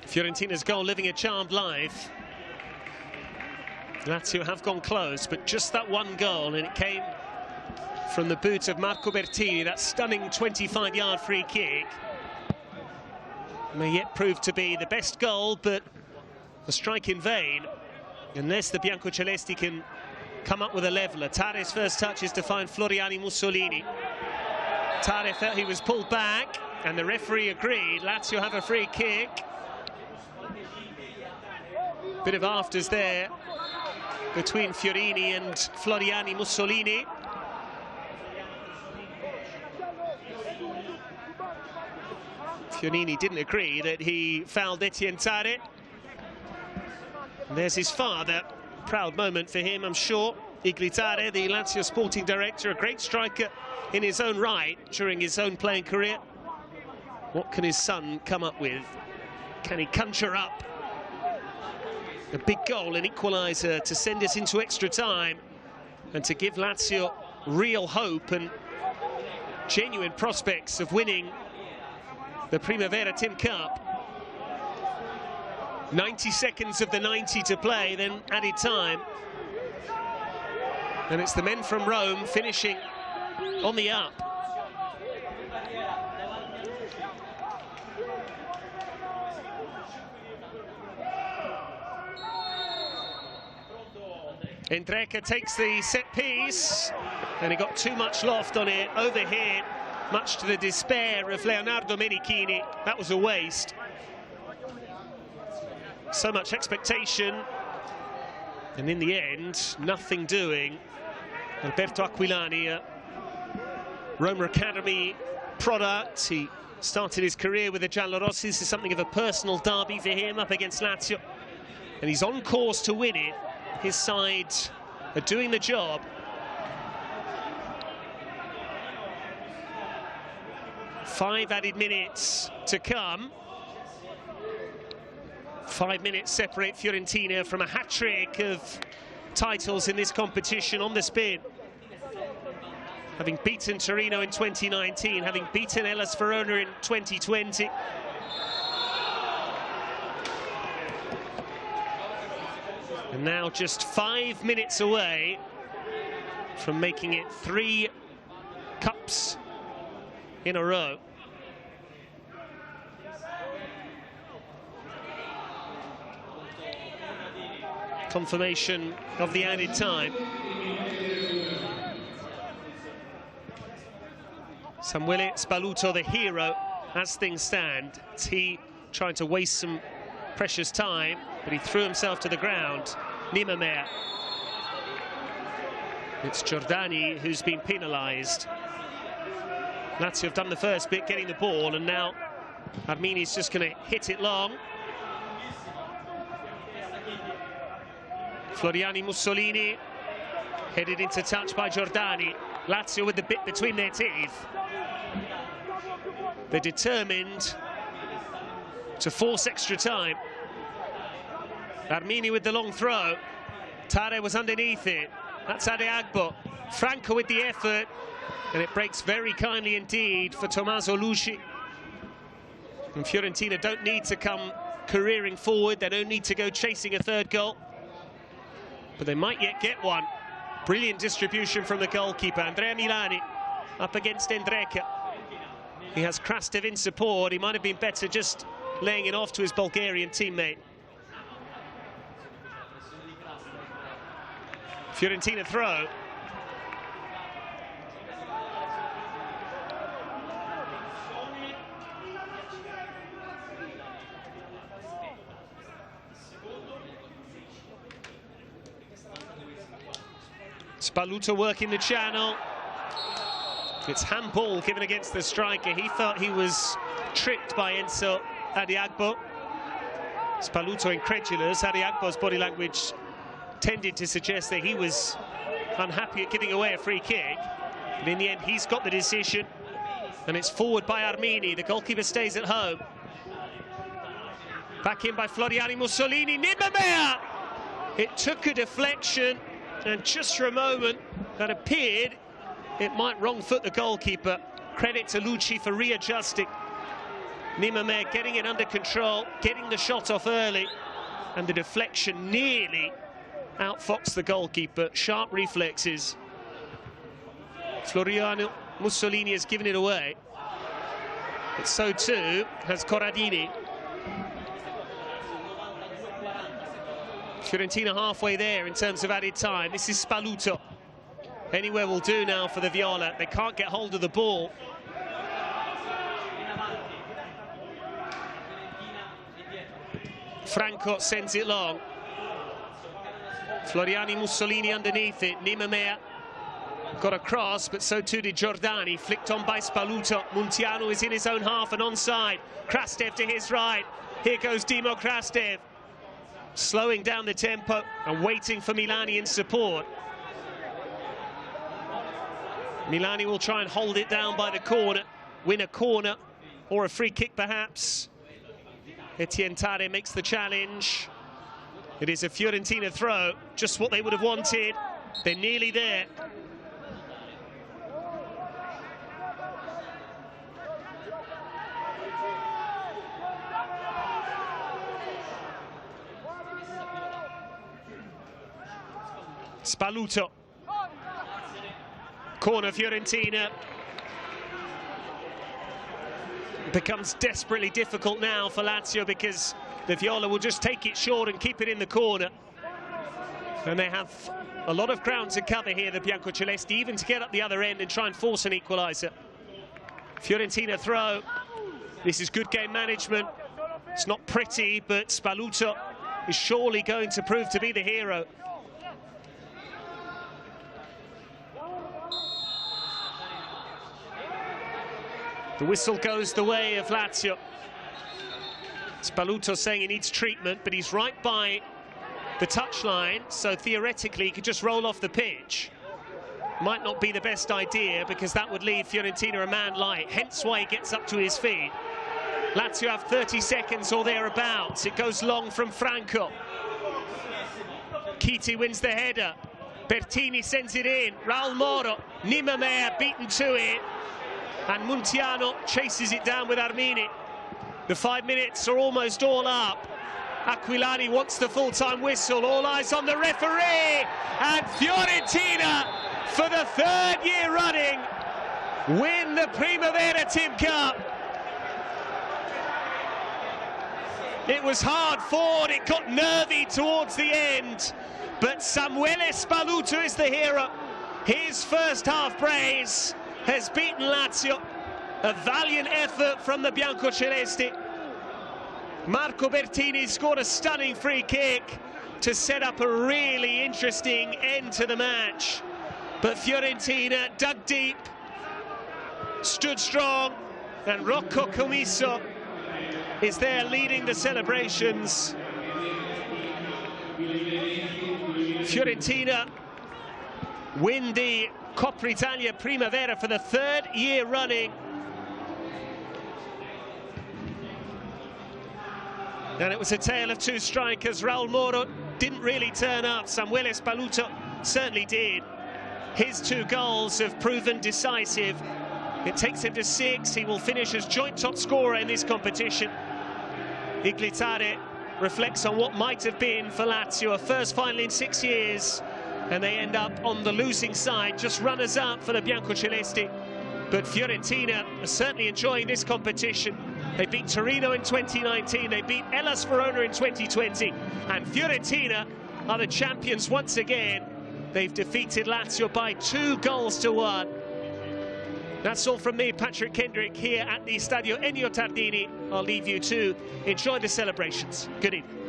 Fiorentina's goal living a charmed life. Lazio have gone close, but just that one goal, and it came from the boot of Marco Bertini, that stunning 25-yard free kick. May yet prove to be the best goal, but a strike in vain, unless the Biancocelesti can come up with a leveller. Tare's first touch is to find Floriani Mussolini. Tare felt he was pulled back, and the referee agreed. Lazio have a free kick. Bit of afters there between Fiorini and Floriani Mussolini. Fiorini didn't agree that he fouled Etienne Tare. And there's his father. Proud moment for him, I'm sure. Iglitare, the Lazio sporting director, a great striker in his own right during his own playing career. What can his son come up with? Can he conjure up a big goal, an equaliser to send us into extra time and to give Lazio real hope and genuine prospects of winning the Primavera TIM Cup? 90 seconds of the 90 to play, then added time. And it's the men from Rome finishing on the up. Endreka takes the set piece, and he got too much loft on it, overhead, much to the despair of Leonardo Menichini. That was a waste. So much expectation, and in the end, nothing doing. Alberto Aquilani, a Roma Academy product. He started his career with the Giallorossi. This is something of a personal derby for him up against Lazio, and he's on course to win it. His side are doing the job. Five added minutes to come. 5 minutes separate Fiorentina from a hat-trick of titles in this competition on the spin. Having beaten Torino in 2019, having beaten Hellas Verona in 2020. And now just 5 minutes away from making it 3 cups in a row. Confirmation of the added time. Samuele Spaluto, the hero, as things stand. It's he trying to waste some precious time, but he threw himself to the ground. Nimamer. It's Giordani who's been penalised. Lazio have done the first bit, getting the ball, and now Armini's just going to hit it long. Floriani Mussolini, headed into touch by Giordani. Lazio with the bit between their teeth. They're determined to force extra time. Armini with the long throw. Tare was underneath it. That's Agbo. Franco with the effort. And it breaks very kindly indeed for Tommaso Lucci. And Fiorentina don't need to come careering forward. They don't need to go chasing a third goal. But they might yet get one. Brilliant distribution from the goalkeeper. Andrea Milani up against Endreka. He has Krastev in support. He might have been better just laying it off to his Bulgarian teammate. Fiorentina throw. Spaluto working the channel. It's handball given against the striker. He thought he was tripped by Enzo Adiagbo. Spaluto incredulous. Adiagbo's body language tended to suggest that he was unhappy at giving away a free kick. But in the end, he's got the decision. And it's forward by Armini. The goalkeeper stays at home. Back in by Floriani Mussolini. Nimamer! It took a deflection. And just for a moment, that appeared it might wrong foot the goalkeeper. Credit to Lucci for readjusting. Nimame getting it under control, getting the shot off early, and the deflection nearly outfoxed the goalkeeper. Sharp reflexes. Floriano Mussolini has given it away, but so too has Corradini. Fiorentina halfway there in terms of added time. This is Spaluto. Anywhere will do now for the Viola. They can't get hold of the ball. Franco sends it long. Floriani Mussolini underneath it. Nimamea got a cross, but so too did Giordani. Flicked on by Spaluto. Muntiano is in his own half and onside. Krastev to his right. Here goes Dimo Krastev, slowing down the tempo and waiting for Milani in support. Milani will try and hold it down by the corner, win a corner or a free kick perhaps. Etienne Tare makes the challenge. It is a Fiorentina throw, just what they would have wanted. They're nearly there. Spaluto. Corner Fiorentina. Becomes desperately difficult now for Lazio because the Viola will just take it short and keep it in the corner. And they have a lot of ground to cover here, the Biancocelesti, even to get up the other end and try and force an equaliser. Fiorentina throw. This is good game management. It's not pretty, but Spaluto is surely going to prove to be the hero. The whistle goes the way of Lazio. Spaluto saying he needs treatment, but he's right by the touchline, so theoretically he could just roll off the pitch. Might not be the best idea because that would leave Fiorentina a man light, hence why he gets up to his feet. Lazio have 30 seconds or thereabouts. It goes long from Franco. Chiti wins the header. Bertini sends it in. Raul Moro. Nimamea beaten to it. And Muntiano chases it down with Armini. The 5 minutes are almost all up. Aquilani wants the full-time whistle. All eyes on the referee. And Fiorentina, for the 3rd year running, win the Primavera TIM Cup. It was hard fought. It got nervy towards the end. But Samuele Spaluto is the hero. His first half brace has beaten Lazio. A valiant effort from the Biancocelesti. Marco Bertini scored a stunning free kick to set up a really interesting end to the match. But Fiorentina dug deep, stood strong, and Rocco Commisso is there leading the celebrations. Fiorentina win the Coppa Italia Primavera for the 3rd year running. And it was a tale of two strikers. Raul Moro didn't really turn up. Samuele Spaluto certainly did. His 2 goals have proven decisive. It takes him to 6. He will finish as joint top scorer in this competition. Iglitare reflects on what might have been for Lazio, a first final in 6 years. And they end up on the losing side, just runners-up for the Biancocelesti. But Fiorentina are certainly enjoying this competition. They beat Torino in 2019, they beat Hellas Verona in 2020, and Fiorentina are the champions once again. They've defeated Lazio by 2 goals to 1. That's all from me, Patrick Kendrick, here at the Stadio Ennio Tardini. I'll leave you to enjoy the celebrations. Good evening.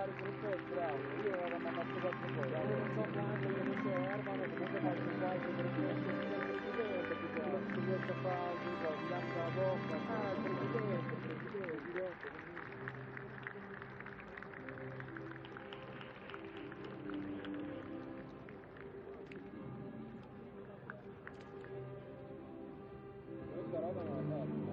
fare per il posto, bravo. Io vado a mandare quattro fuori. Non so quando, io non so, Ermano, comunque faccio un quadro per il posto, sempre il presidente, si riesce a fare, si danno la bocca. Ah, il presidente. Questa roba non la faccio,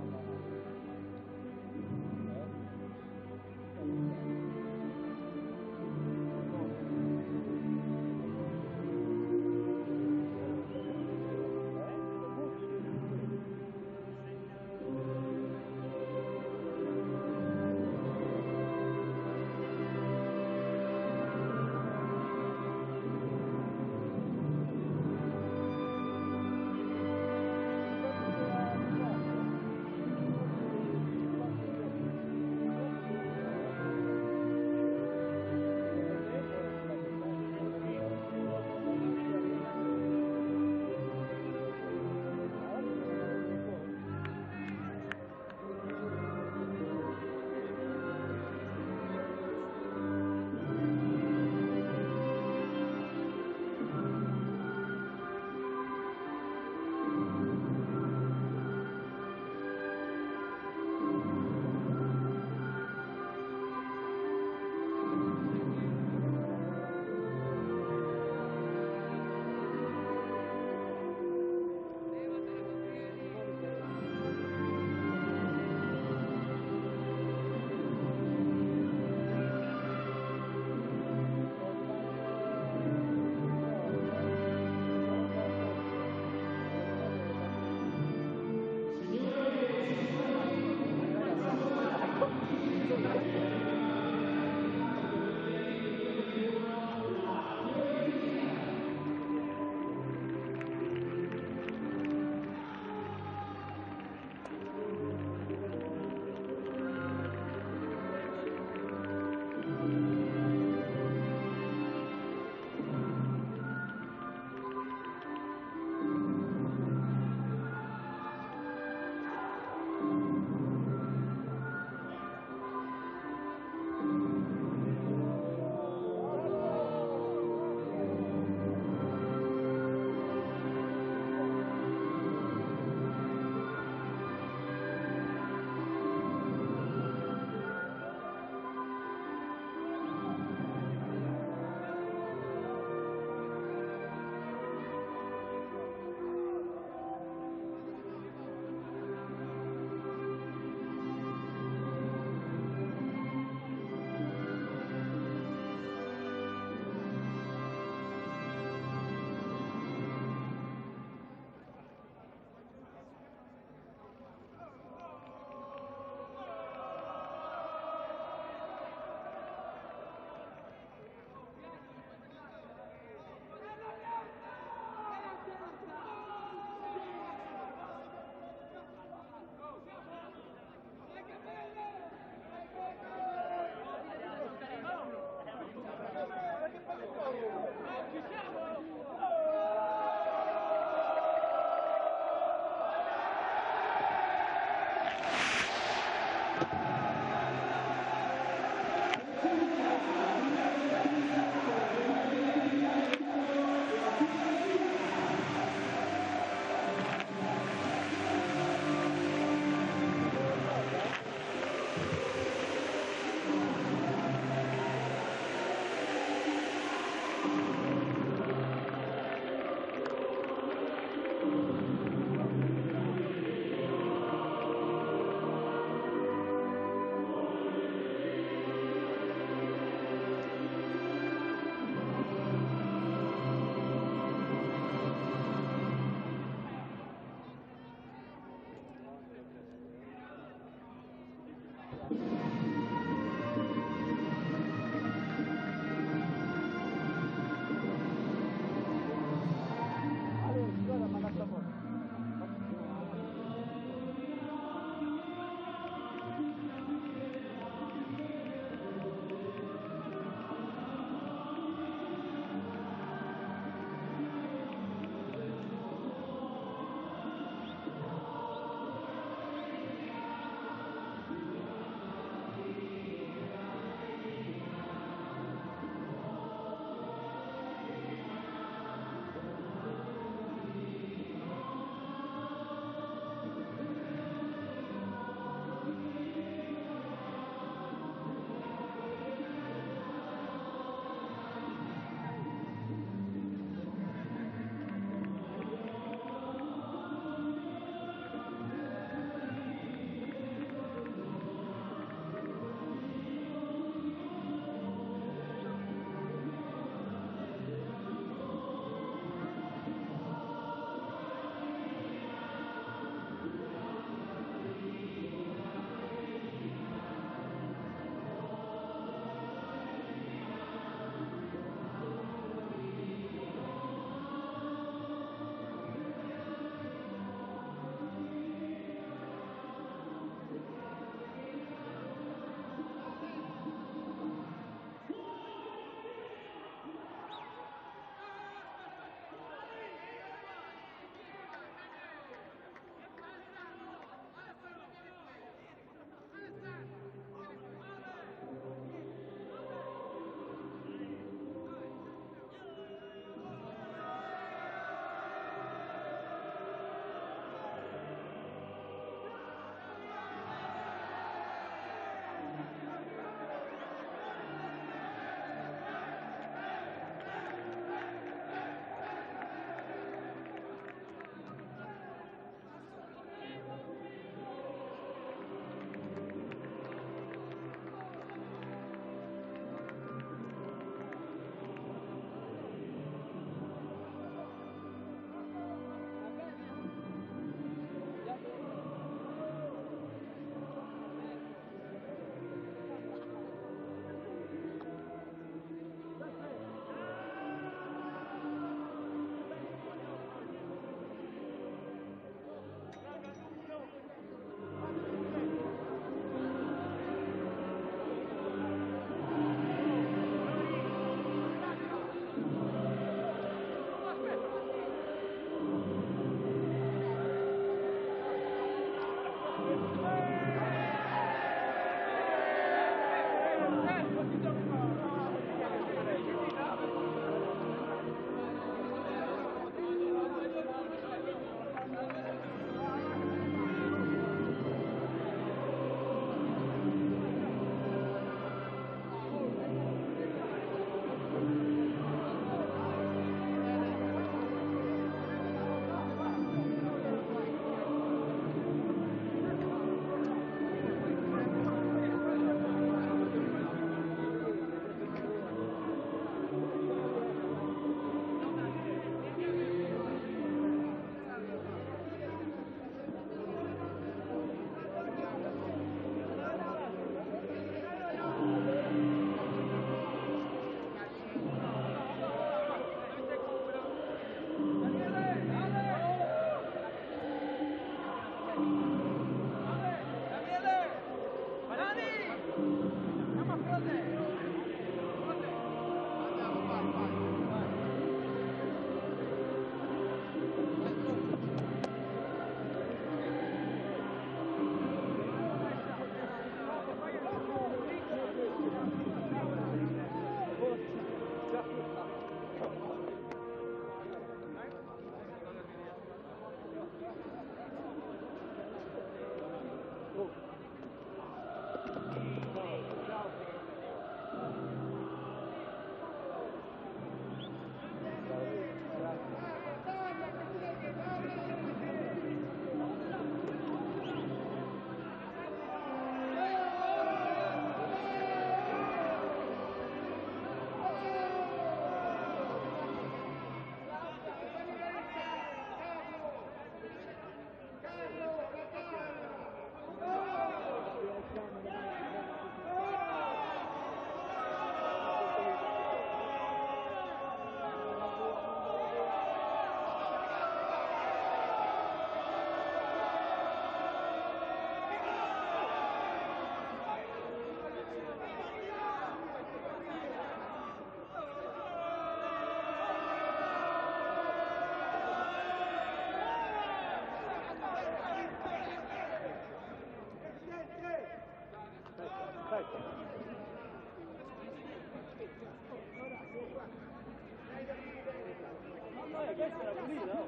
questa era pulita, no?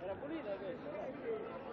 Era pulita questa, no?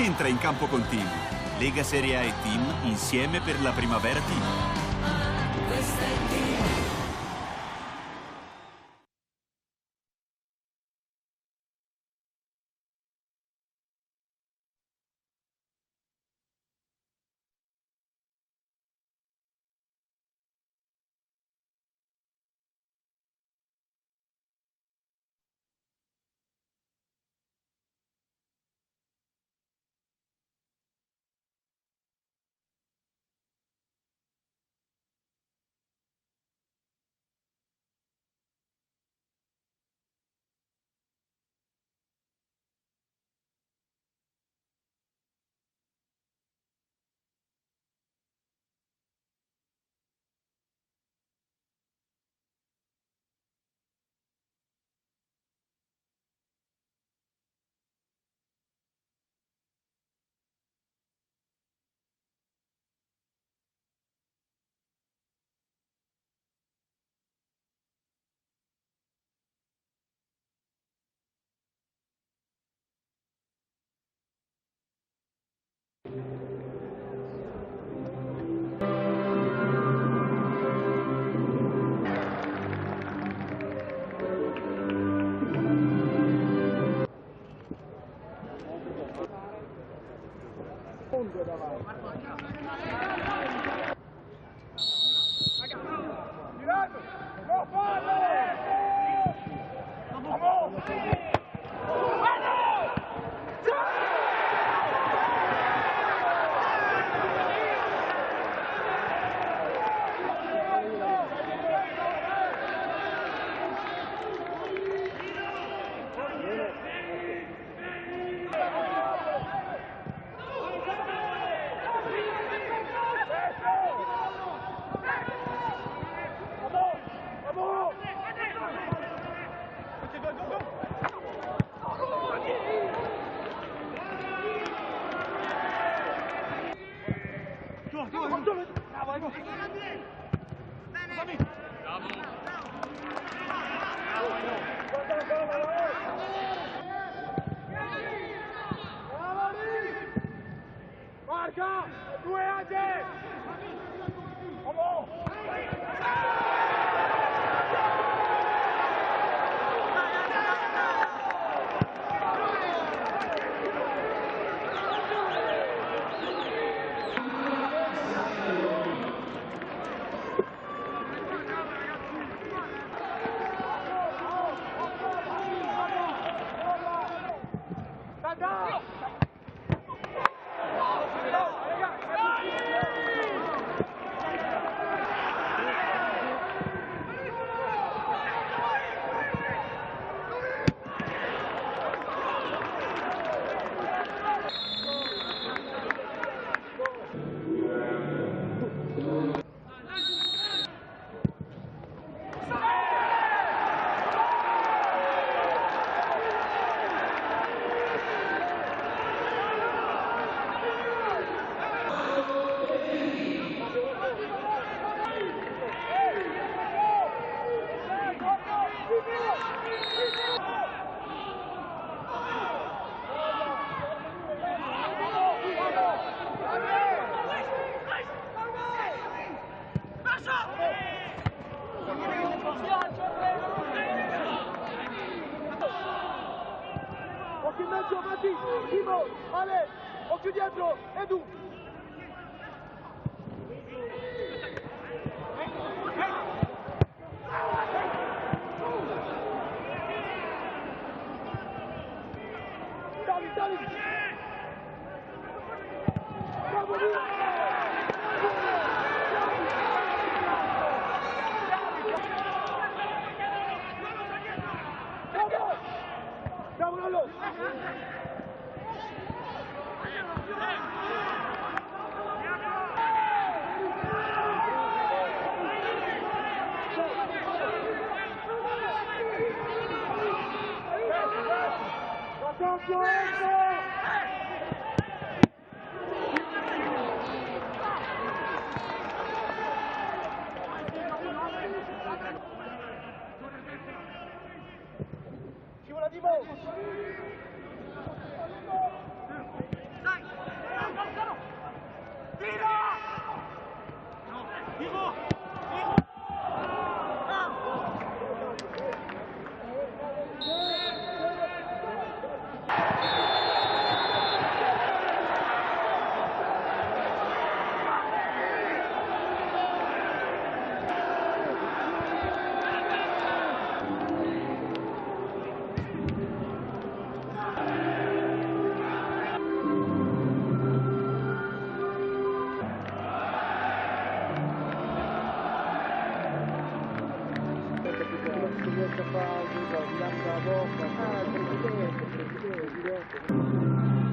Entra in campo con Team. Lega Serie A e Team insieme per la Primavera TIM. Occhio in mezzo, Matti, Timo, Ale, occhio dietro, Edu. Dali. Bravo, Bravo, Lollo! Ci vuole di mo! Questa fase, il presidente.